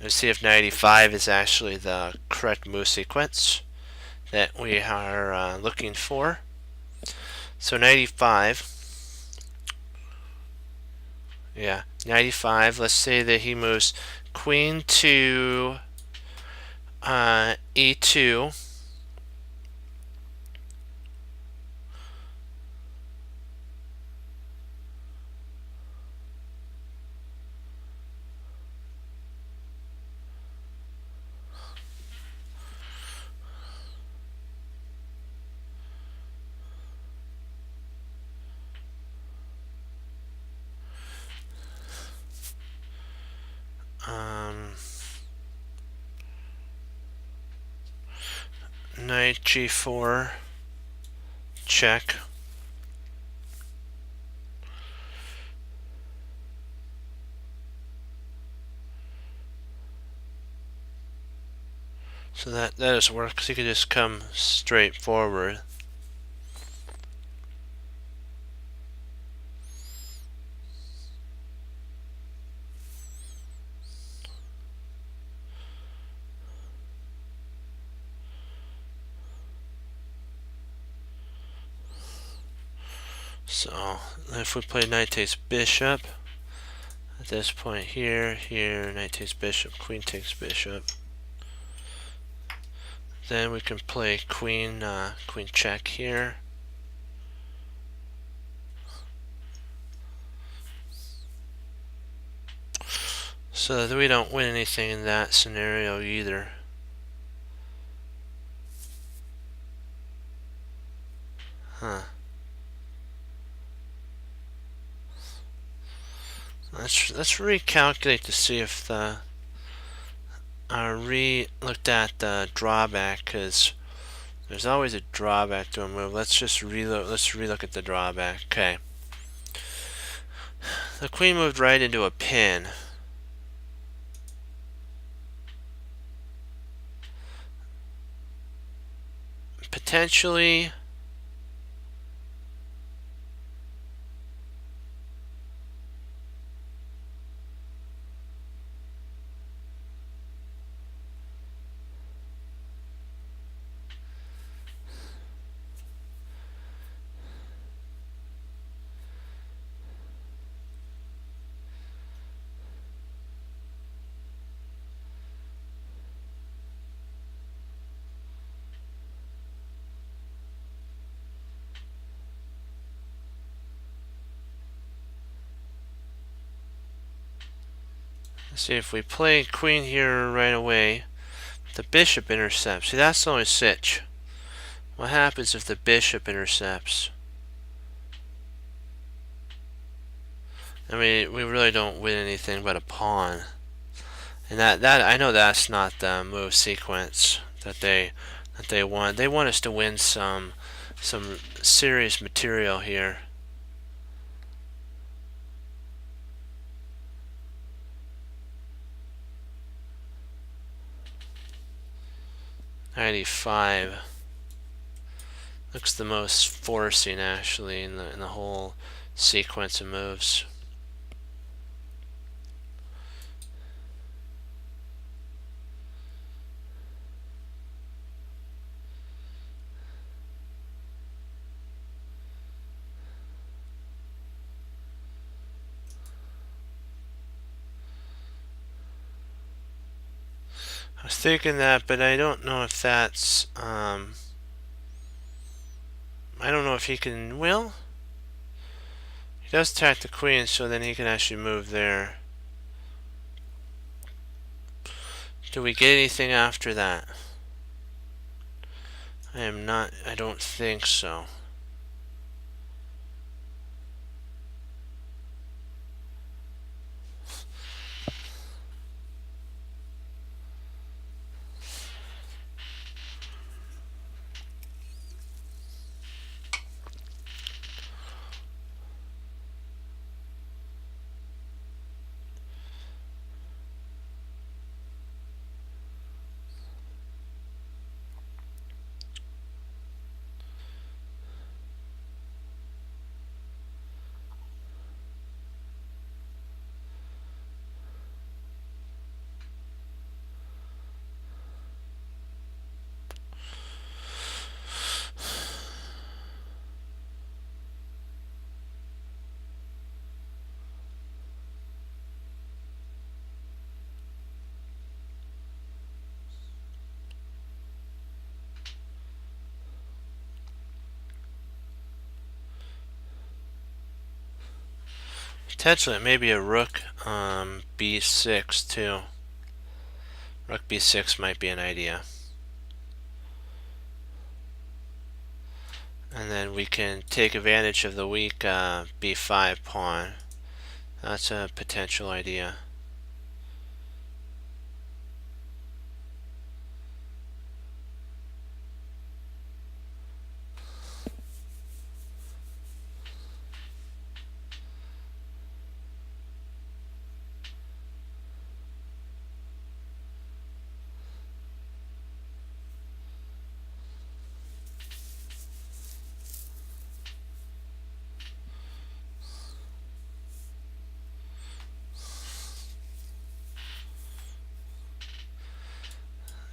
Let's see if 95 is actually the correct move sequence that we are looking for. So 95, yeah, 95, let's say that he moves queen to e2. Knight g4, check. So that doesn't work, because he could just come straight forward. So if we play knight takes bishop, at this point here, knight takes bishop, queen takes bishop. Then we can play queen check here. So that we don't win anything in that scenario either. Huh. Let's recalculate to see if the looked at the drawback, because there's always a drawback to a move. Let's just relook at the drawback. Okay. The queen moved right into a pin. potentially let's see if we play queen here right away. The bishop intercepts. See, that's the only sitch. What happens if the bishop intercepts? I mean, we really don't win anything but a pawn. And that I know that's not the move sequence that they want. They want us to win some serious material here. '95 looks the most forcing actually in the whole sequence of moves. I was thinking that, but I don't know if that's I don't know if he can. Well, he does attack the queen, so then he can actually move there. Do we get anything after that? I don't think so. Potentially, it may be a rook b6 too. Rook b6 might be an idea. And then we can take advantage of the weak b5 pawn. That's a potential idea.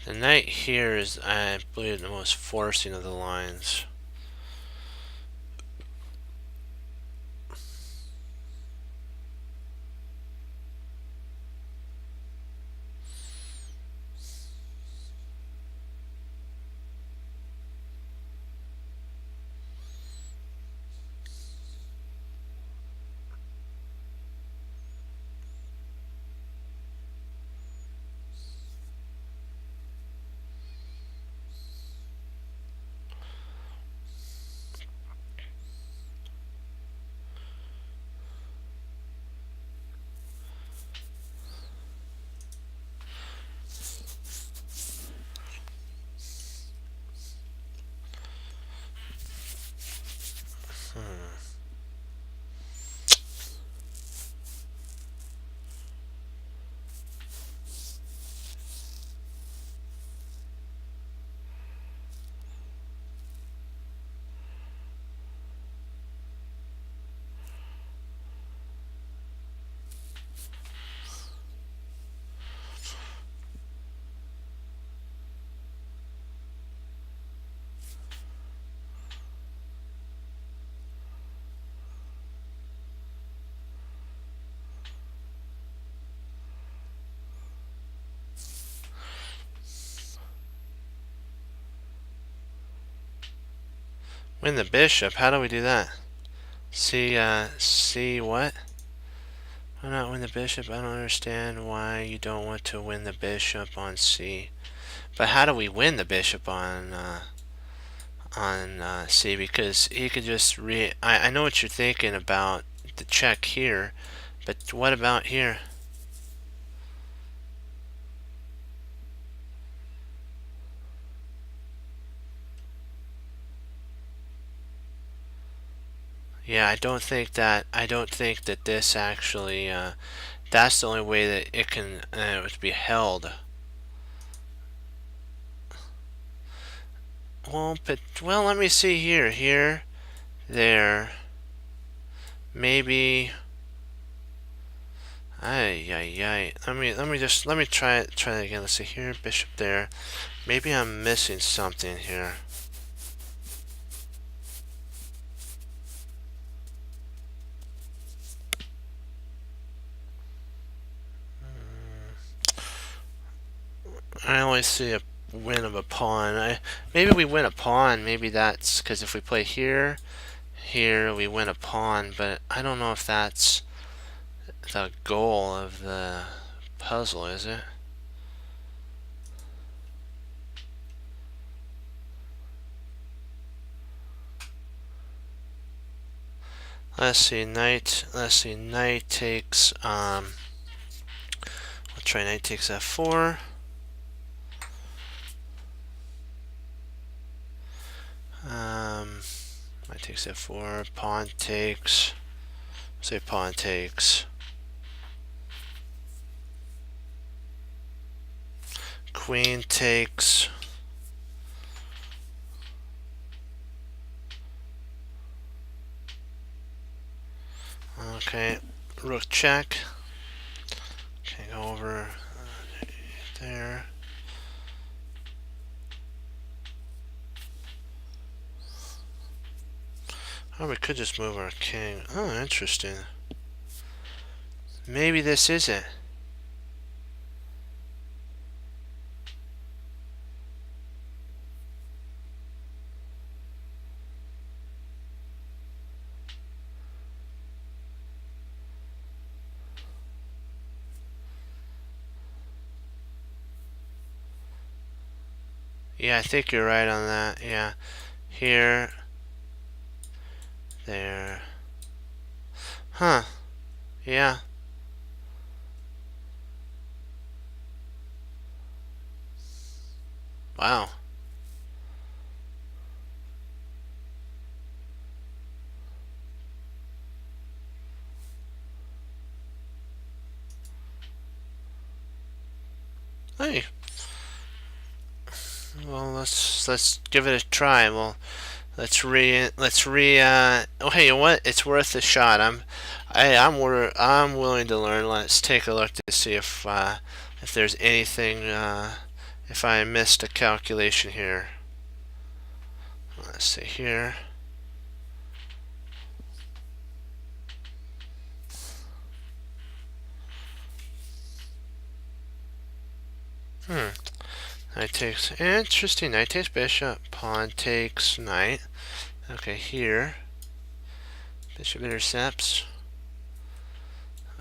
The knight here is, I believe, the most forcing of the lines. Win the bishop? How do we do that? C what? Why not win the bishop? I don't understand why you don't want to win the bishop on C. But how do we win the bishop on C? Because he could just I know what you're thinking about the check here, but what about here? Yeah, I don't think that this actually that's the only way that it can be held. Well, let me see here, there, maybe. Ay, ay, ay. Let me try it again. Let's see here, bishop there. Maybe I'm missing something here. I only see a win of a pawn. Maybe we win a pawn. Maybe that's because if we play here, we win a pawn. But I don't know if that's the goal of the puzzle, is it? Let's see, knight. Let's see, knight takes. We'll try knight takes f4. Knight takes f4. Pawn takes. Say pawn takes. Queen takes. Okay, rook check. Okay, go over there. Oh, we could just move our king. Oh, interesting. Maybe this is it. Yeah, I think you're right on that. Yeah. Here. There. Huh. Yeah. Wow. Hey. Well, let's give it a try. Well, let's re. Oh, hey, you know what? It's worth a shot. I'm willing to learn. Let's take a look to see if there's anything. If I missed a calculation here. Let's see here. Knight takes. Interesting. Knight takes bishop. Pawn takes knight. Okay, here. Bishop intercepts.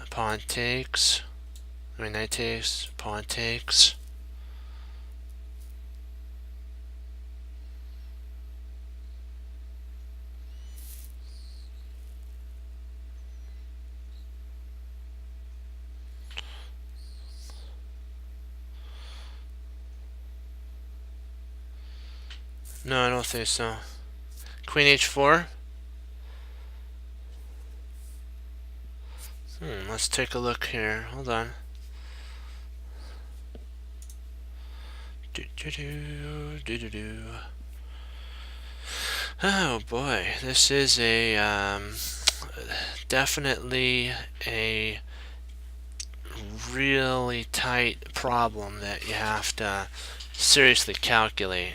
Pawn takes. Knight takes. Pawn takes. No, I don't think so. Queen h4. Let's take a look here. Hold on. Oh boy, this is a definitely a really tight problem that you have to seriously calculate.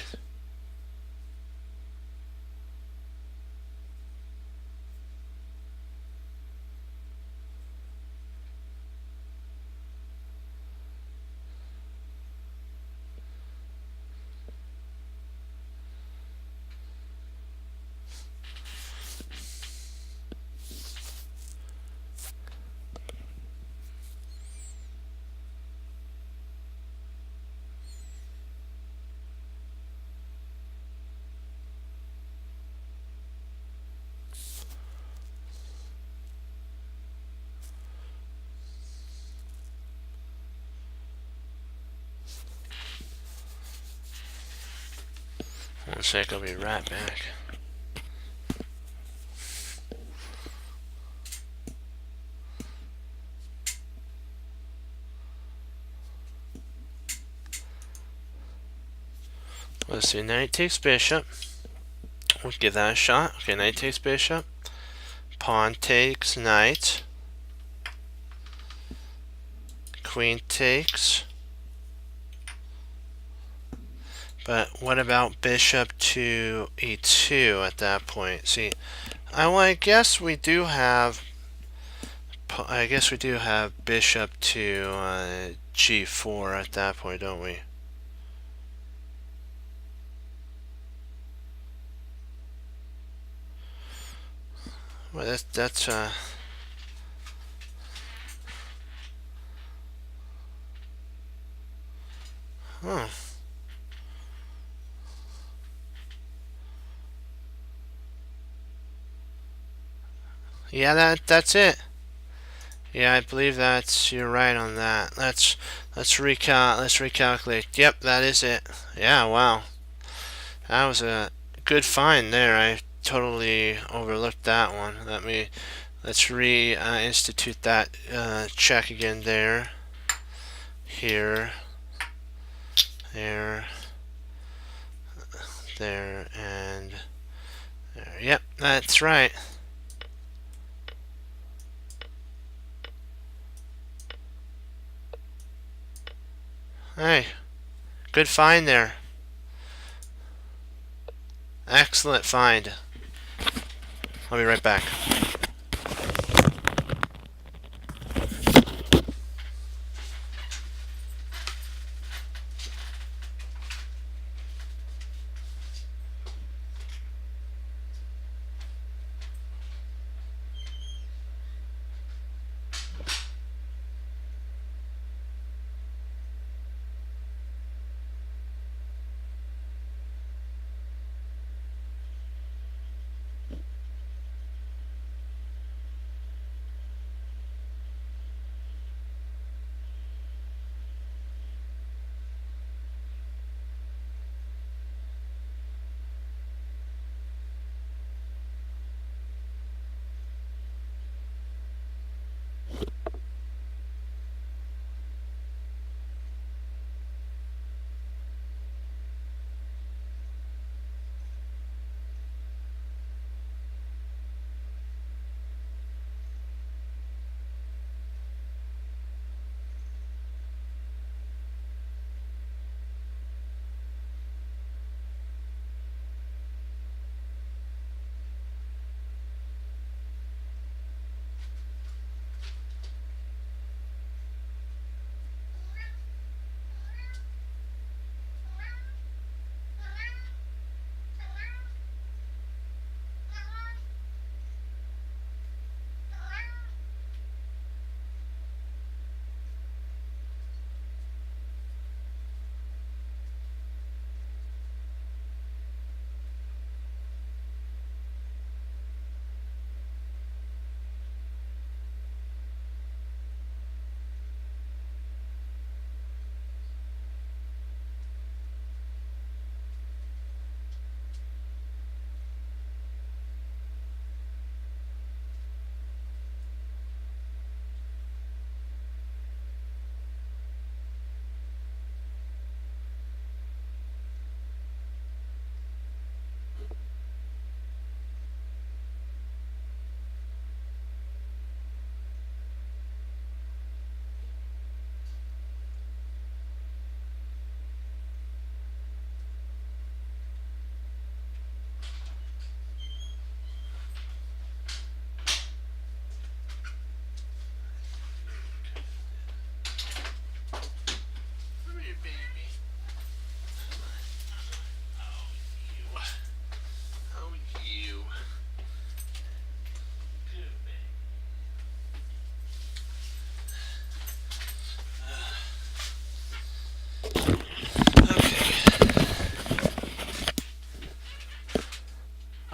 One sec, I'll be right back. Let's see, knight takes bishop. We'll give that a shot. Okay, knight takes bishop. Pawn takes knight. Queen takes. But what about bishop to e2 at that point? See, I guess we do have. I guess we do have bishop to g4 at that point, don't we? Well, that's huh. Yeah, that's it. Yeah, I believe you're right on that. Let's recalculate. Yep, that is it. Yeah, wow. That was a good find there. I totally overlooked that one. Let's reinstitute that check again there. Here. There. There and there. Yep, that's right. Hey, good find there. Excellent find. I'll be right back.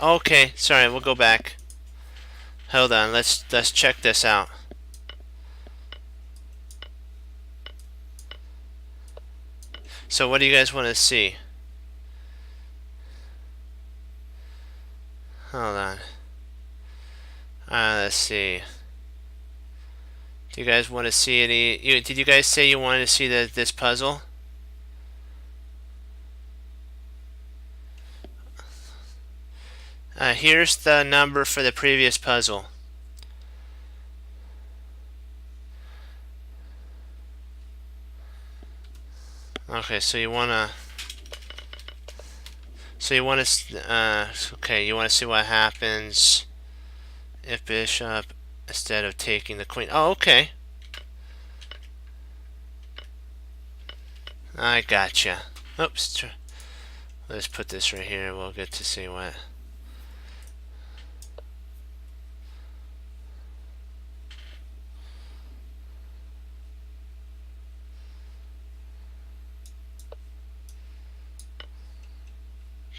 Okay, sorry, we'll go back. Hold on, let's check this out. So what do you guys want to see? let's see. Do you guys want to see any? Did you guys say you wanted to see this puzzle? Here's the number for the previous puzzle. Okay, so you wanna. So you want to. Okay, you want to see what happens if bishop instead of taking the queen. Oh, okay. I gotcha. Oops. Let's put this right here. We'll get to see what.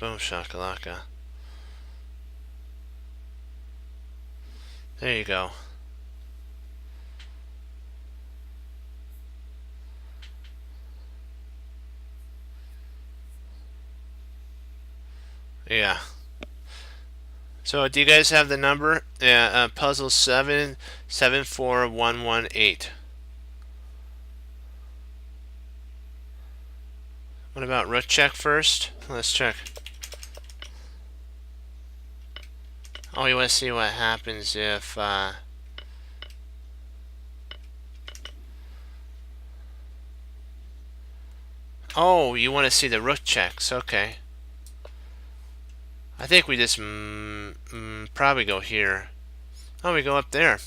Boom shakalaka. There you go. Yeah. So do you guys have the number? Yeah, puzzle 774118. What about rook check first? Let's check. Oh, you want to see what happens if oh, you want to see the rook checks. Okay. I think we just probably go here. Oh, we go up there.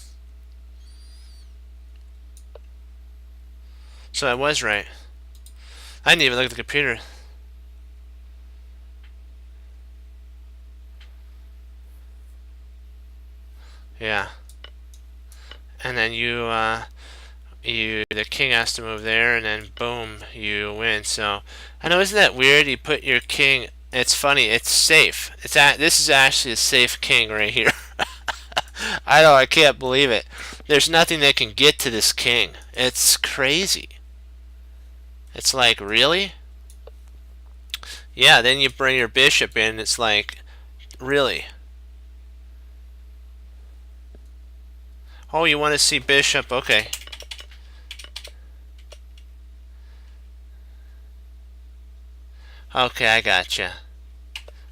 So I was right. I didn't even look at the computer. Yeah. And then the king has to move there, and then boom, you win. So I know, isn't that weird? You put your king. It's funny. It's safe. This is actually a safe king right here. I know. I can't believe it. There's nothing that can get to this king. It's crazy. It's like, really? Yeah. Then you bring your bishop in. It's like, really? Oh, you want to see bishop? Okay. Okay, I gotcha.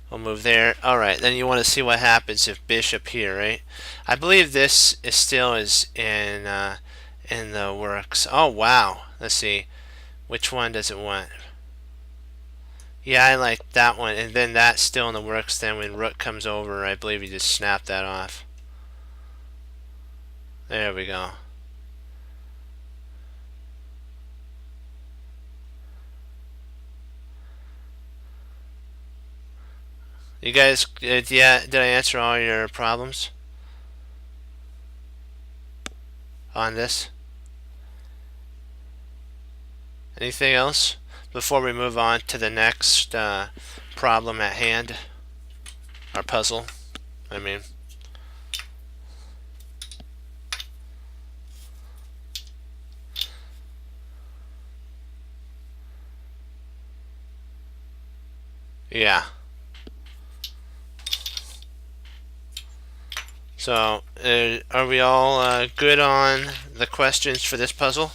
We'll move there. Alright, then you want to see what happens if bishop here, right? I believe this is still in the works. Oh, wow. Let's see. Which one does it want? Yeah, I like that one. And then that's still in the works. Then when rook comes over, I believe you just snap that off. There we go. You guys, yeah, did I answer all your problems on this? Anything else before we move on to the next problem at hand? Our puzzle, I mean. Yeah. So, are we all good on the questions for this puzzle?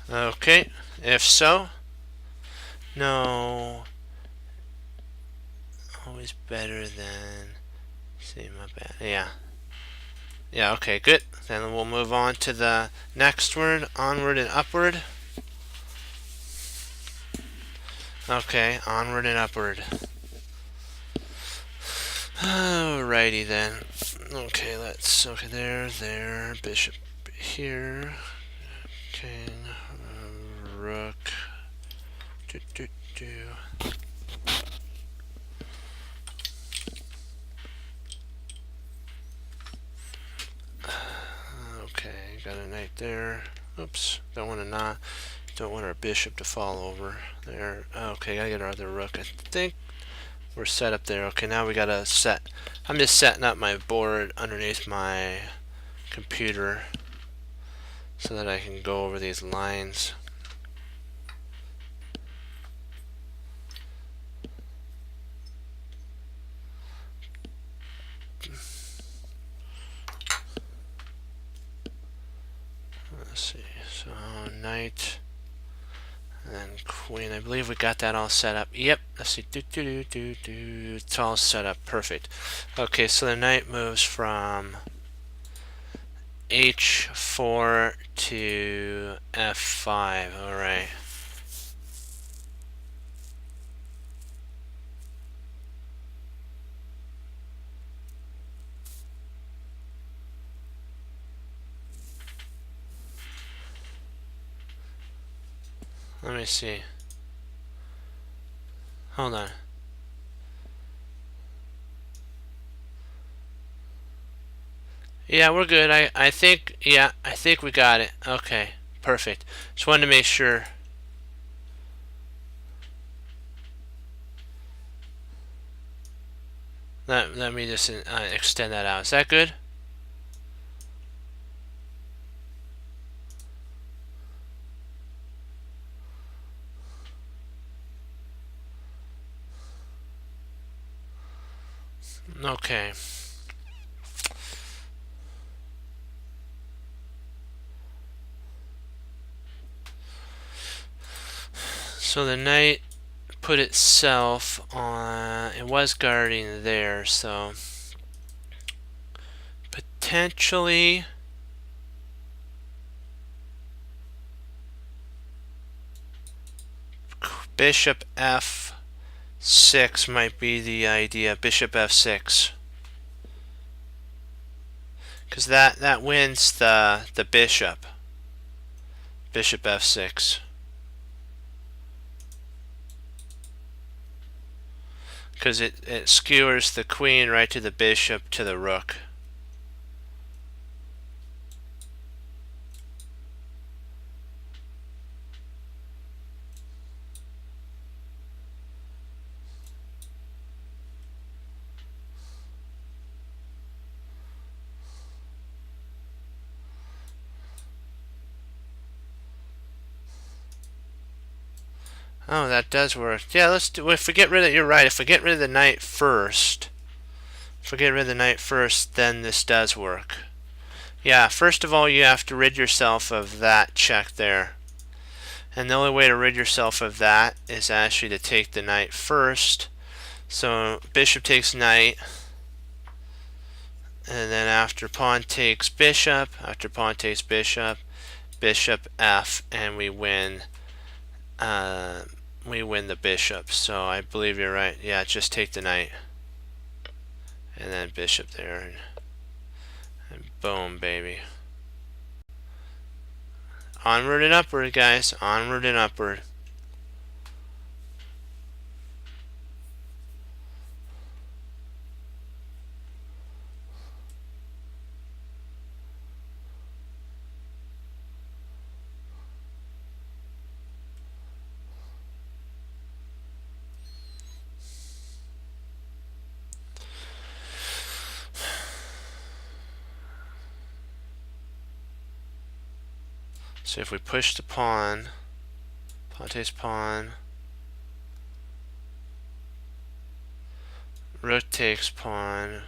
Okay, if so, no. Always better than, see my bad, yeah. Yeah, okay, good. Then we'll move on to the next word, onward and upward. Okay, onward and upward. Alrighty then. Okay, okay, there, bishop here, king, rook, do. Okay, got a knight there. Oops, don't want our bishop to fall over there. Okay, gotta get our other rook. I think we're set up there. Okay, now we gotta set. I'm just setting up my board underneath my computer. so that I can go over these lines. Let's see, so knight and then queen. I believe we got that all set up. Yep, let's see, it's all set up, perfect. Okay, so the knight moves from h4 to f5, alright. Let me see. Hold on. Yeah, we're good. I think, yeah, I think we got it. Okay, perfect. Just wanted to make sure. Let me just extend that out. Is that good? Okay. So the knight put itself on, it was guarding there, so potentially bishop f6 might be the idea. Bishop f6, because that wins the bishop. Bishop f6. Because it skewers the queen right to the bishop to the rook. Oh, that does work. Yeah, let's do. If we get rid of, you're right. If we get rid of the knight first, then this does work. Yeah. First of all, you have to rid yourself of that check there, and the only way to rid yourself of that is actually to take the knight first. So bishop takes knight, and then after pawn takes bishop, bishop f, and we win. We win the bishop. So I believe you're right. Yeah, just take the knight, and then bishop there, and boom, baby. Onward and upward, guys. Onward and upward. So if we push the pawn takes pawn, rook takes pawn,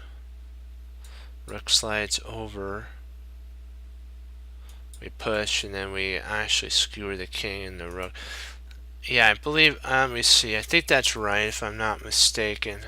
rook slides over, we push, and then we actually skewer the king and the rook. Yeah, I believe, let me see, I think that's right if I'm not mistaken.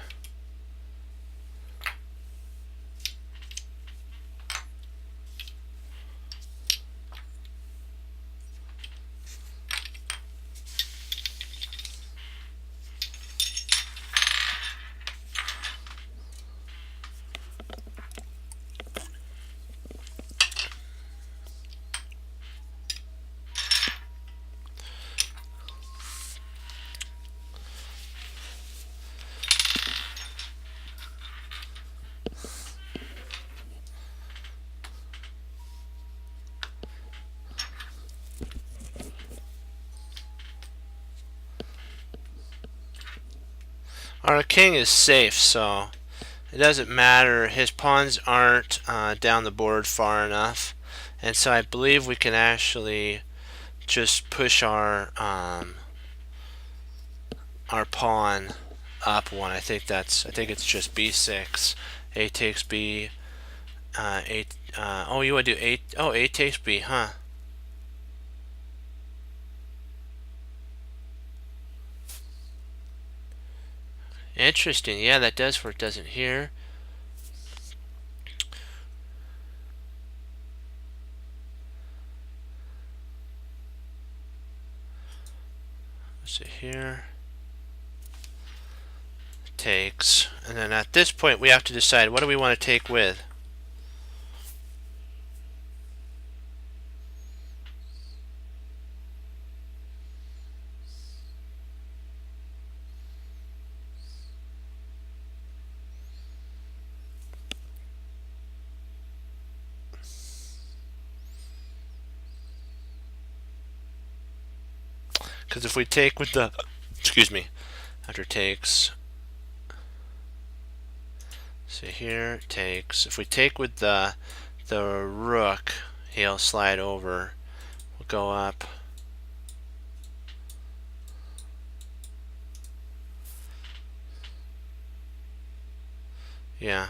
Our king is safe, so it doesn't matter. His pawns aren't down the board far enough, And so I believe we can actually just push our pawn up one. I think it's just b6. A takes b. Oh, you want to do a? Oh, a takes b, huh? Interesting. Yeah, that does where it doesn't here. Let's see here. Takes, and then at this point we have to decide what do we want to take with. Because if we take with the, excuse me, after takes, see here, takes. If we take with the rook, he'll slide over. We'll go up. Yeah.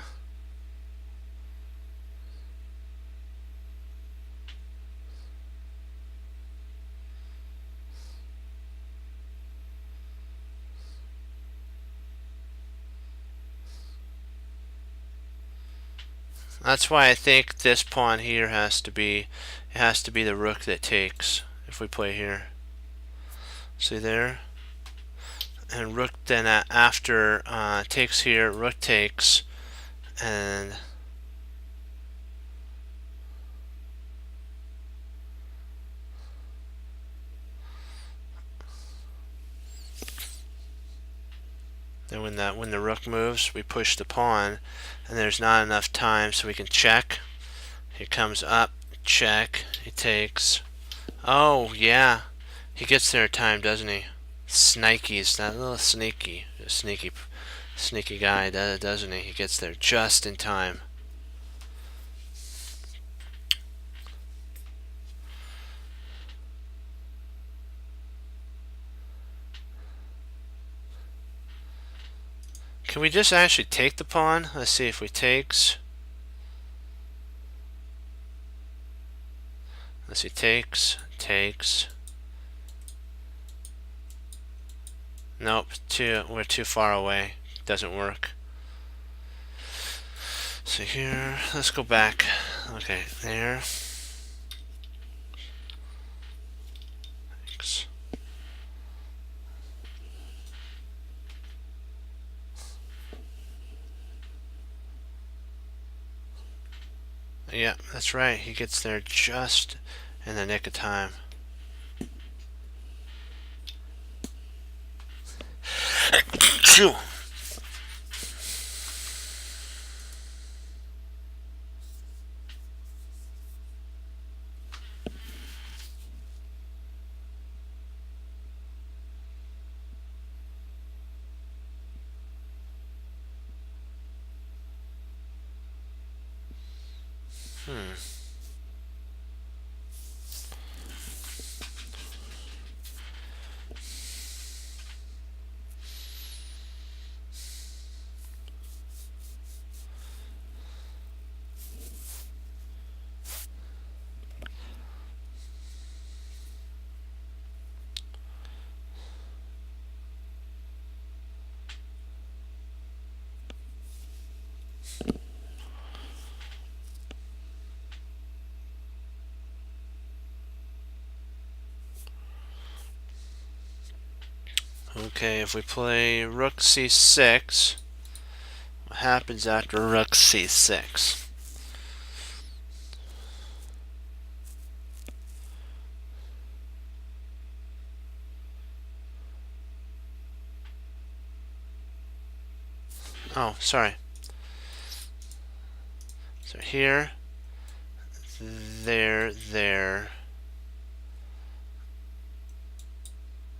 That's why I think this pawn here has to be, it has to be the rook that takes if we play here. See there? And rook then after takes here, rook takes, and then when the rook moves, we push the pawn, and there's not enough time, so we can check. He comes up, check. He takes. Oh yeah, he gets there in time, doesn't he? Snikey's that little sneaky guy, doesn't he? He gets there just in time. Can we just actually take the pawn? Let's see if we takes. Let's see, takes. Nope, we're too far away. Doesn't work. So here, let's go back. Okay, there. Thanks. Yeah, that's right. He gets there just in the nick of time. Phew. Okay, if we play rook c6, what happens after rook c6? Oh, sorry. So here, there.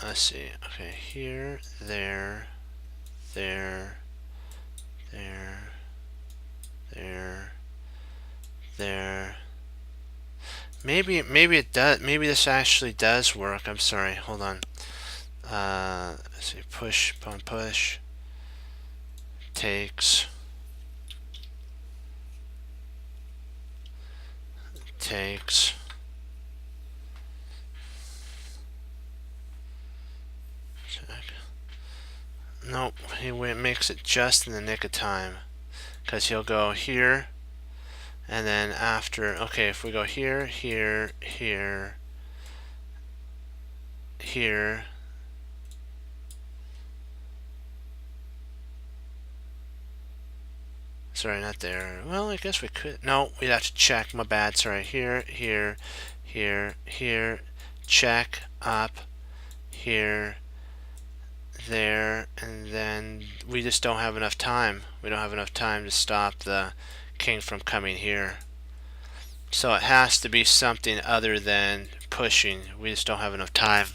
Let's see. Okay, here, there, there, there. Maybe it does. Maybe this actually does work. I'm sorry. Hold on. Let's see. Push, pawn, push. Takes. Takes. Check. Nope. He makes it just in the nick of time. Because he'll go here. And then after. Okay, if we go here, here, here, here. Sorry, not there. Well, I guess we could. No, we'd have to check. My bad. Sorry. Here, here, here, here. Check. Up. Here. There. And then we just don't have enough time. We don't have enough time to stop the king from coming here. So it has to be something other than pushing. We just don't have enough time.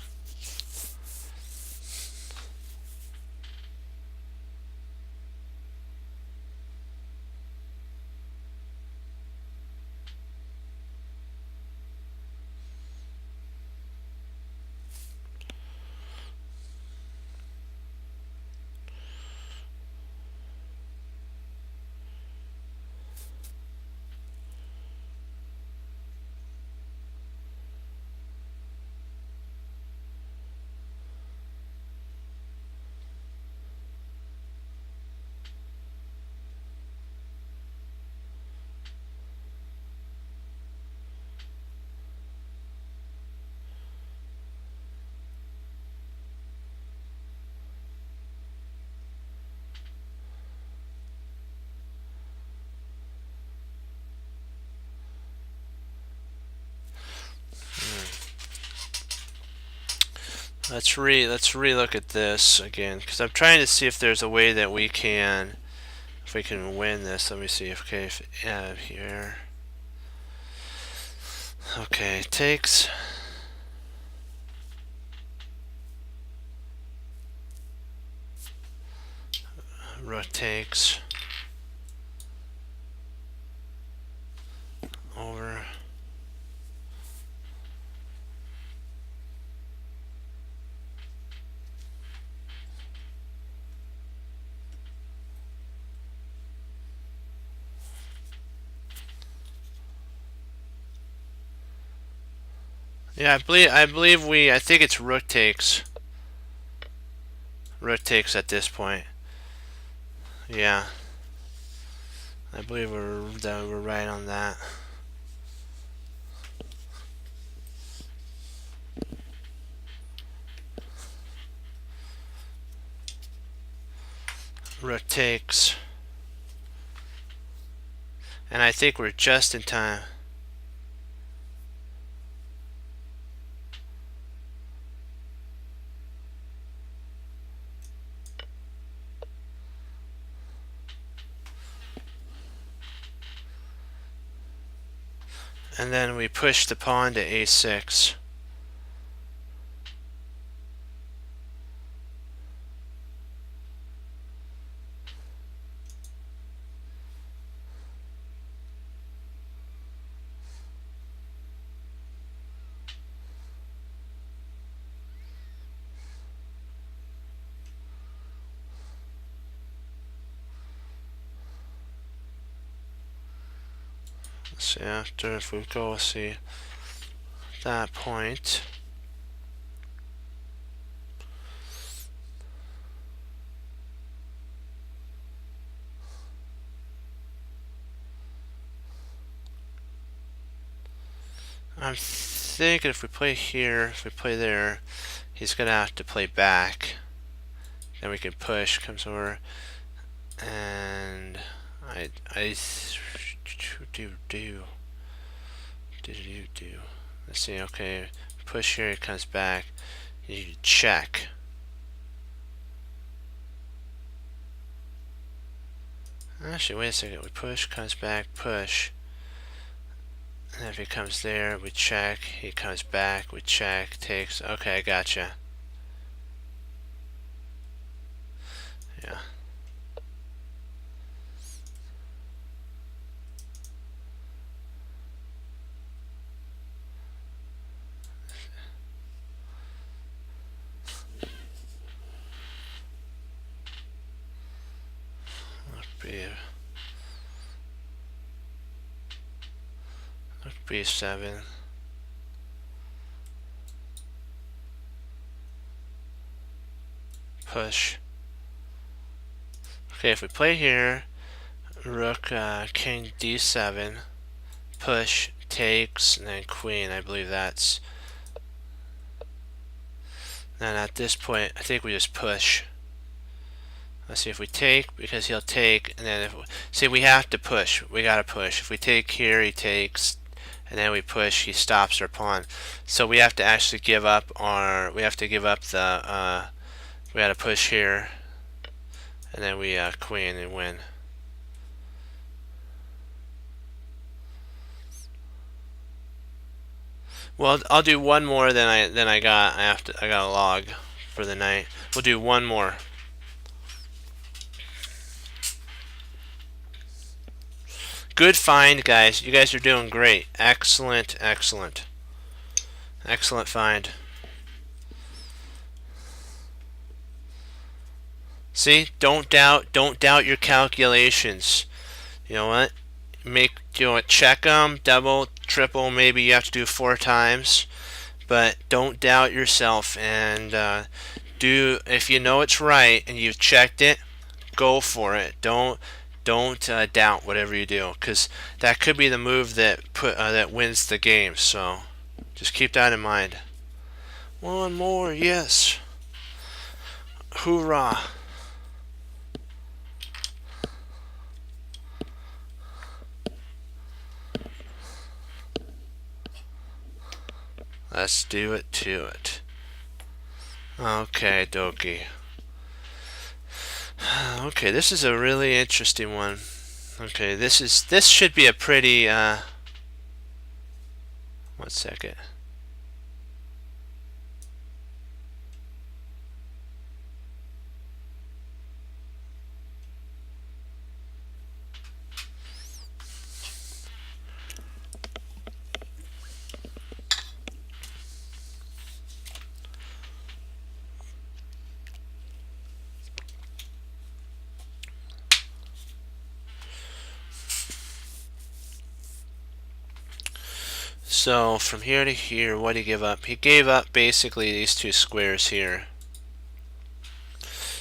Let's relook at this again, because I'm trying to see if there's a way that we can, if we can win this. Let me see. Okay, if, here. Okay, takes. Rook takes. Over. Yeah, I think it's rook takes. Rook takes at this point. Yeah. I believe we're right on that. Rook takes. And I think we're just in time. And then we push the pawn to a6. So after, if we go see that point, I'm thinking if we play here, if we play there, he's gonna have to play back. Then we can push, comes over, and I do. Let's see. Okay, push here. It comes back. You check. Actually, wait a second. We push, comes back, push. And if he comes there, we check. He comes back, we check. Takes. Okay, I gotcha. Yeah. see. B7. Push. Okay, if we play here, rook, king d7, push, takes, and then queen. I believe that's. And at this point, I think we just push. Let's see if we take, because he'll take, and then if see, we have to push. We gotta push. If we take here, he takes, and then we push, he stops our pawn. So we have to actually give up our. We have to give up the. We gotta push here, and then we queen and win. Well, I'll do one more than I got. I got a log for the night. We'll do one more. Good find, guys. You guys are doing great. Excellent, excellent. Excellent find. See, don't doubt your calculations. You know what? Check them, double, triple, maybe you have to do 4 times, but don't doubt yourself, and if you know it's right and you've checked it, go for it. Don't doubt whatever you do, because that could be the move that wins the game. So just keep that in mind. One more, yes. Hoorah. Let's do it to it. Okay, dokie. Okay, this is a really interesting one. Okay, this should be a pretty 1 second. So from here to here, what did he give up? He gave up basically these 2 squares here.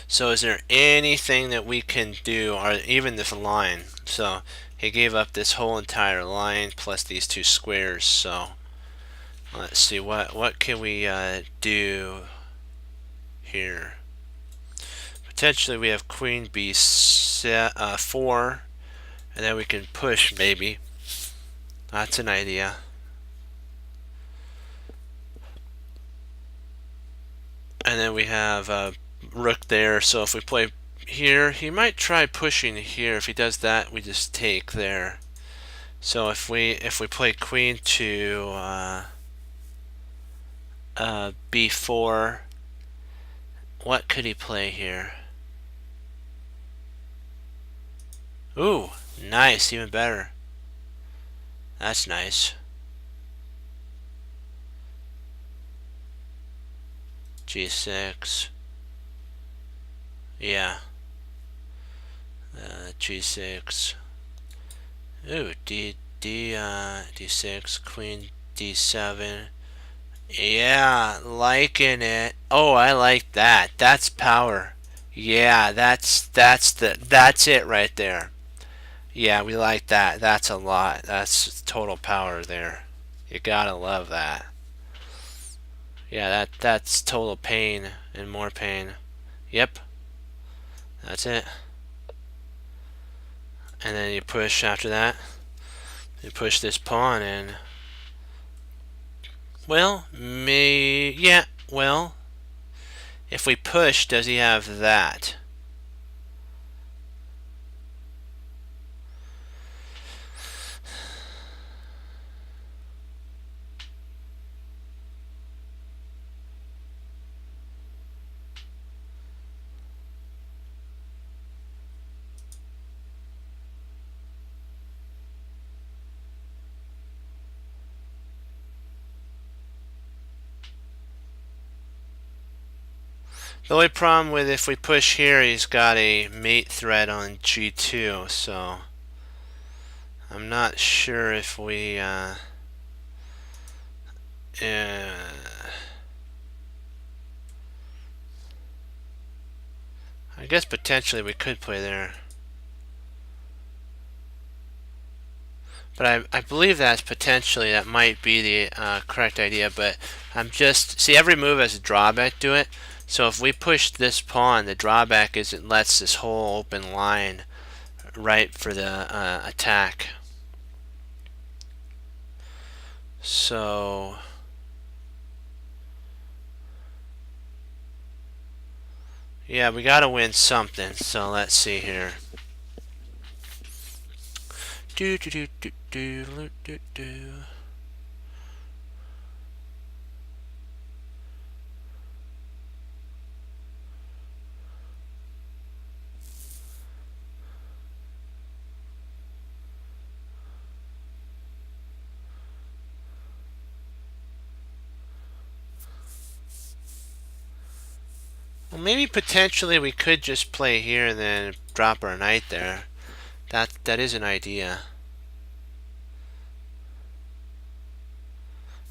So is there anything that we can do, or even this line? So he gave up this whole entire line plus these 2 squares. So let's see, what can we do here? Potentially we have queen b4, and then we can push maybe. That's an idea. And then we have rook there, so if we play here, he might try pushing here. If he does that, we just take there. So if we play queen to b4, what could he play here? Ooh, nice, even better. That's nice. G6. Yeah. G6. Ooh, D6, queen D7. Yeah, liking it. Oh, I like that. That's power. Yeah, that's it right there. Yeah, we like that. That's a lot. That's total power there. You gotta love that. Yeah, that's total pain and more pain. Yep. That's it. And then you push after that. You push this pawn in. Well, yeah, well, if we push, does he have that? The only problem with if we push here, he's got a mate threat on G2, so I'm not sure if we I guess potentially we could play there. But I believe that might be the correct idea, but I'm just, see, every move has a drawback to it. So if we push this pawn, the drawback is it lets this whole open line right for the attack. So yeah, we gotta win something. So let's see here. Do do do do do do do. Well, maybe potentially we could just play here and then drop our knight there. That is an idea.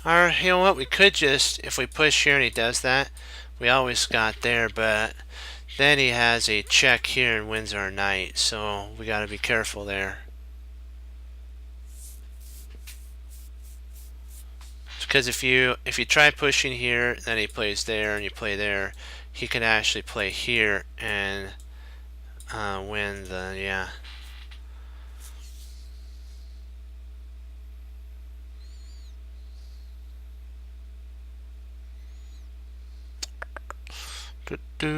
Or, you know what, we could just, if we push here and he does that, we always got there, but then he has a check here and wins our knight, so we gotta be careful there. Because if you try pushing here, then he plays there, and you play there, he can actually play here and win the, yeah. Let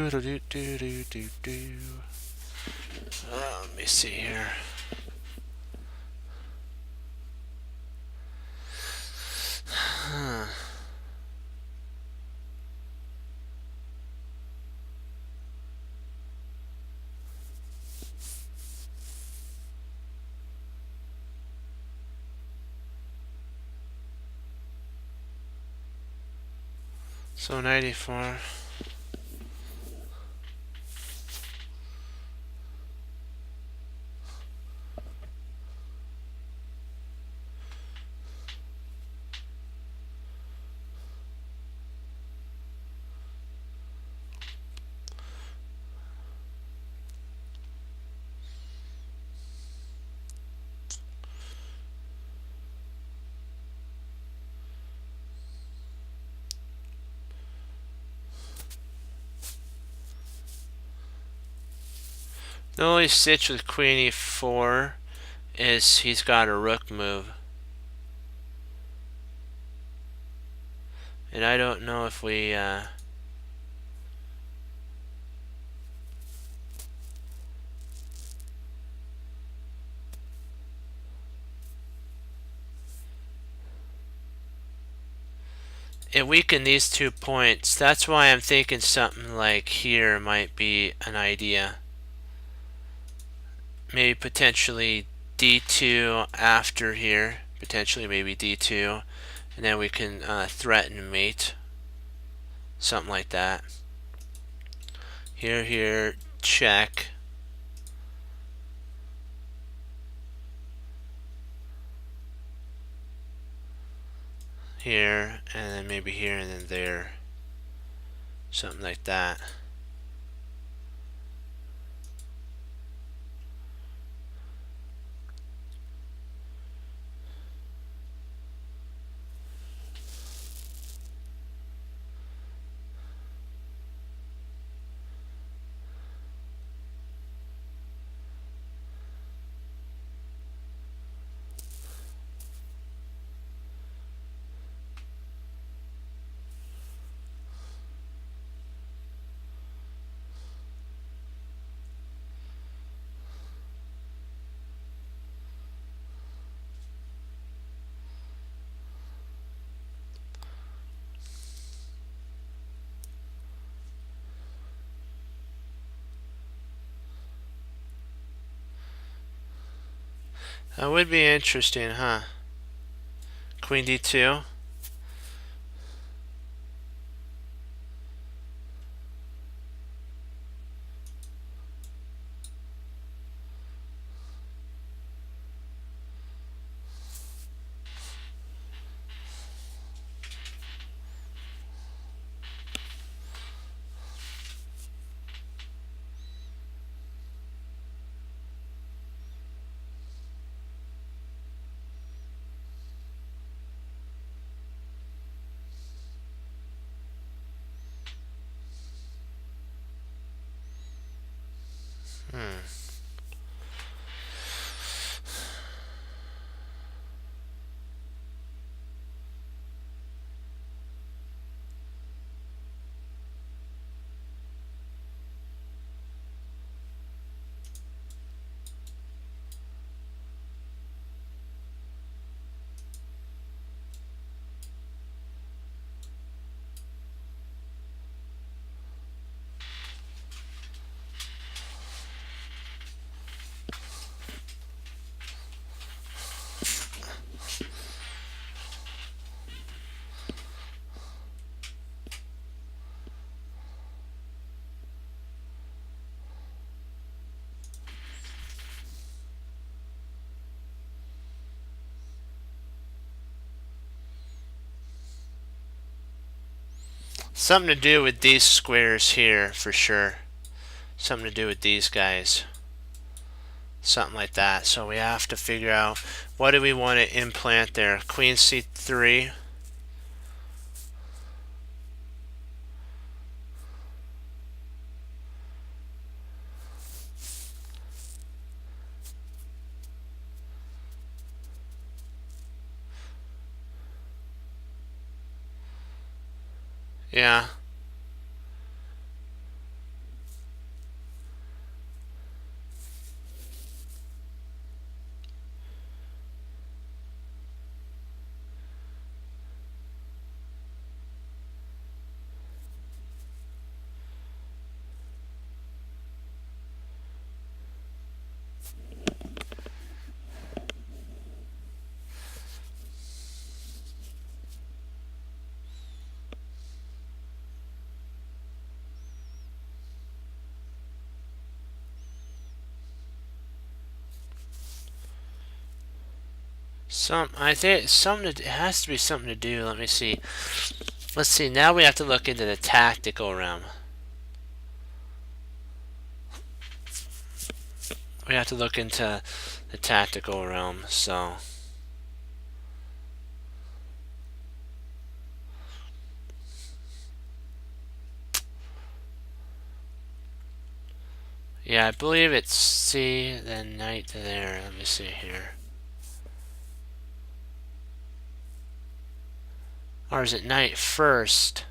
me see here. So 94. The only stitch with Queen E4 is he's got a rook move. And I don't know if we it weakened these 2 points. That's why I'm thinking something like here might be an idea. Maybe potentially D2 after here. Potentially maybe D2. And then we can threaten mate. Something like that. Here, check. Here, and then maybe here, and then there. Something like that. That would be interesting, huh? Queen D2. Hmm. Something to do with these squares here for sure. Something to do with these guys. Something like that. So we have to figure out what do we want to implant there. Queen C3. Yeah. I think it has to be something to do. Let me see. Let's see. Now we have to look into the tactical realm. We have to look into the tactical realm. So yeah, I believe it's C, then knight there. Let me see here. Or is it knight first?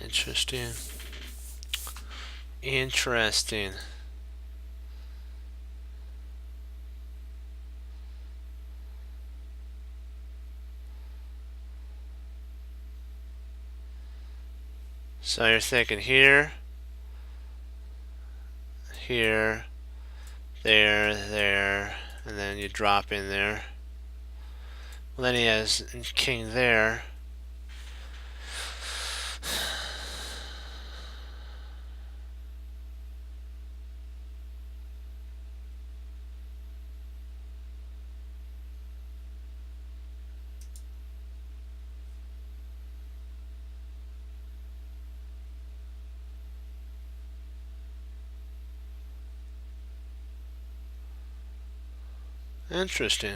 Interesting. Interesting. So you're thinking here, here, there, and then you drop in there. Well, then he has king there. Interesting.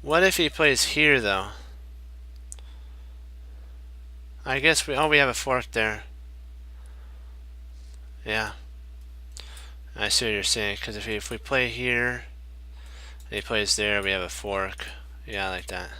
What if he plays here, though? I guess we have a fork there. Yeah. I see what you're saying, because if we play here, and he plays there, we have a fork. Yeah, I like that.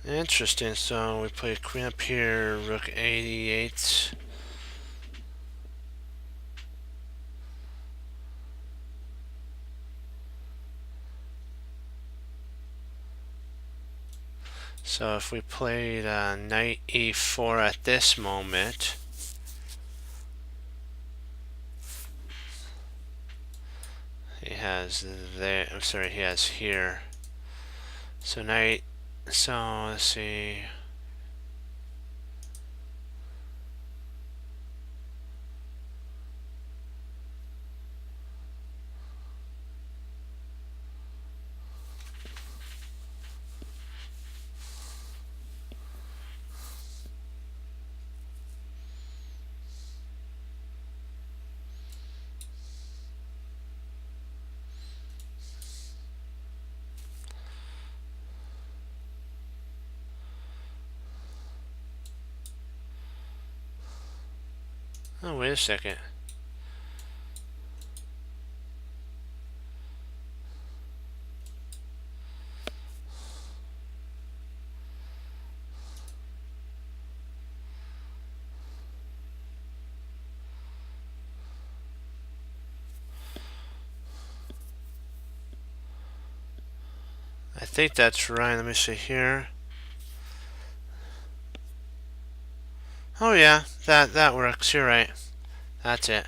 Interesting. So we play queen up here, rook 88. So if we played knight e4 at this moment, he has there. I'm sorry, he has here. So knight. So let's see. Oh, wait a second. I think that's right. Let me see here. Oh yeah, that works. You're right. That's it.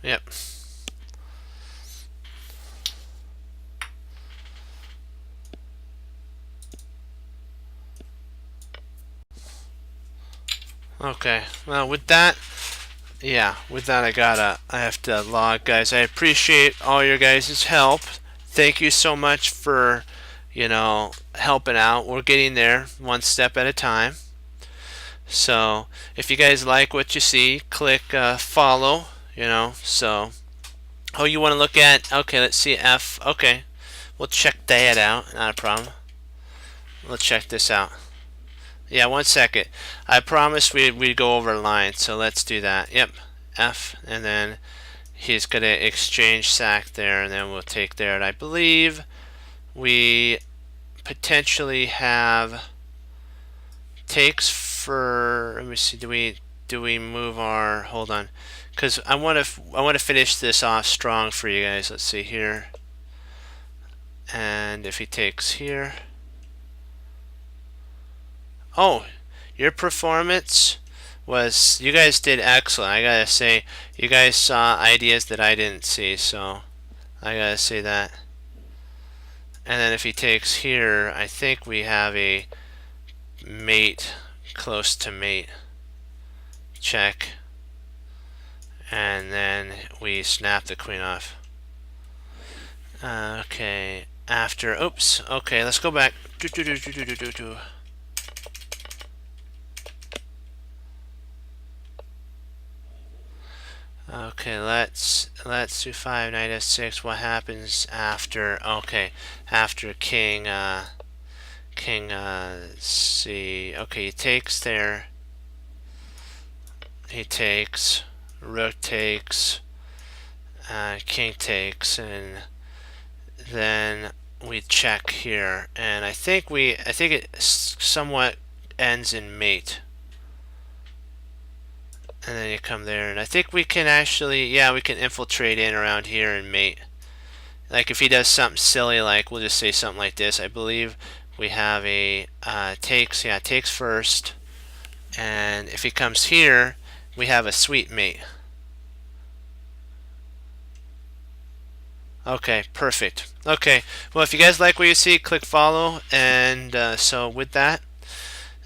Yep. Okay. Well, with that, yeah, with that I have to log, guys. I appreciate all your guys' help. Thank you so much for, helping out. We're getting there one step at a time. So if you guys like what you see, click follow. So you want to look at? Okay, let's see F. Okay, we'll check that out. Not a problem. Let's check this out. Yeah, 1 second. I promised we'd go over a line, so let's do that. Yep, F, and then he's going to exchange sack there, and then we'll take there. And I believe we potentially have takes for. Let me see. Do we move our? Hold on, because I want to finish this off strong for you guys. Let's see here. And if he takes here. Oh, your performance was, you guys did excellent. I gotta say, you guys saw ideas that I didn't see, so I gotta say that. And then if he takes here, I think we have a mate, close to mate. Check. And then we snap the queen off. Okay, after, oops, okay, let's go back. Okay, let's do 5 knight f6. What happens after? Okay, after king c. Okay, he takes there. He takes, rook takes, king takes, and then we check here. And I think it somewhat ends in mate. And then you come there, and I think we can actually, yeah, we can infiltrate in around here and mate. Like if he does something silly, like we'll just say something like this. I believe we have a takes, yeah, takes first. And if he comes here, we have a sweet mate. Okay, perfect. Okay, well, if you guys like what you see, click follow. And so with that,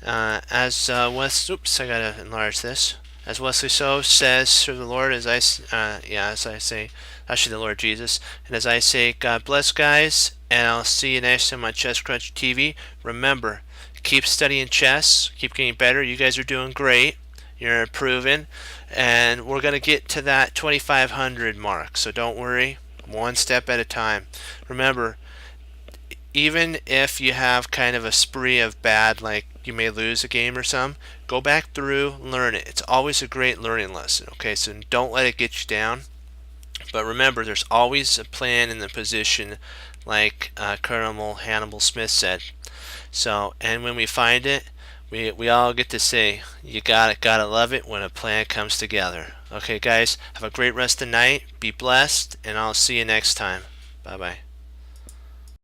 as oops, I gotta enlarge this. As Wesley So says through the Lord, as I say, actually the Lord Jesus, and as I say, God bless, guys, and I'll see you next time on Chess Crunch TV. Remember, keep studying chess, keep getting better. You guys are doing great. You're improving, and we're gonna get to that 2,500 mark. So don't worry, one step at a time. Remember, even if you have kind of a spree of bad, like you may lose a game or some, go back through, learn it. It's always a great learning lesson. Okay, so don't let it get you down. But remember, there's always a plan in the position, like Colonel Hannibal Smith said. So, and when we find it, we all get to say, you gotta love it when a plan comes together. Okay, guys, have a great rest of the night. Be blessed, and I'll see you next time. Bye bye.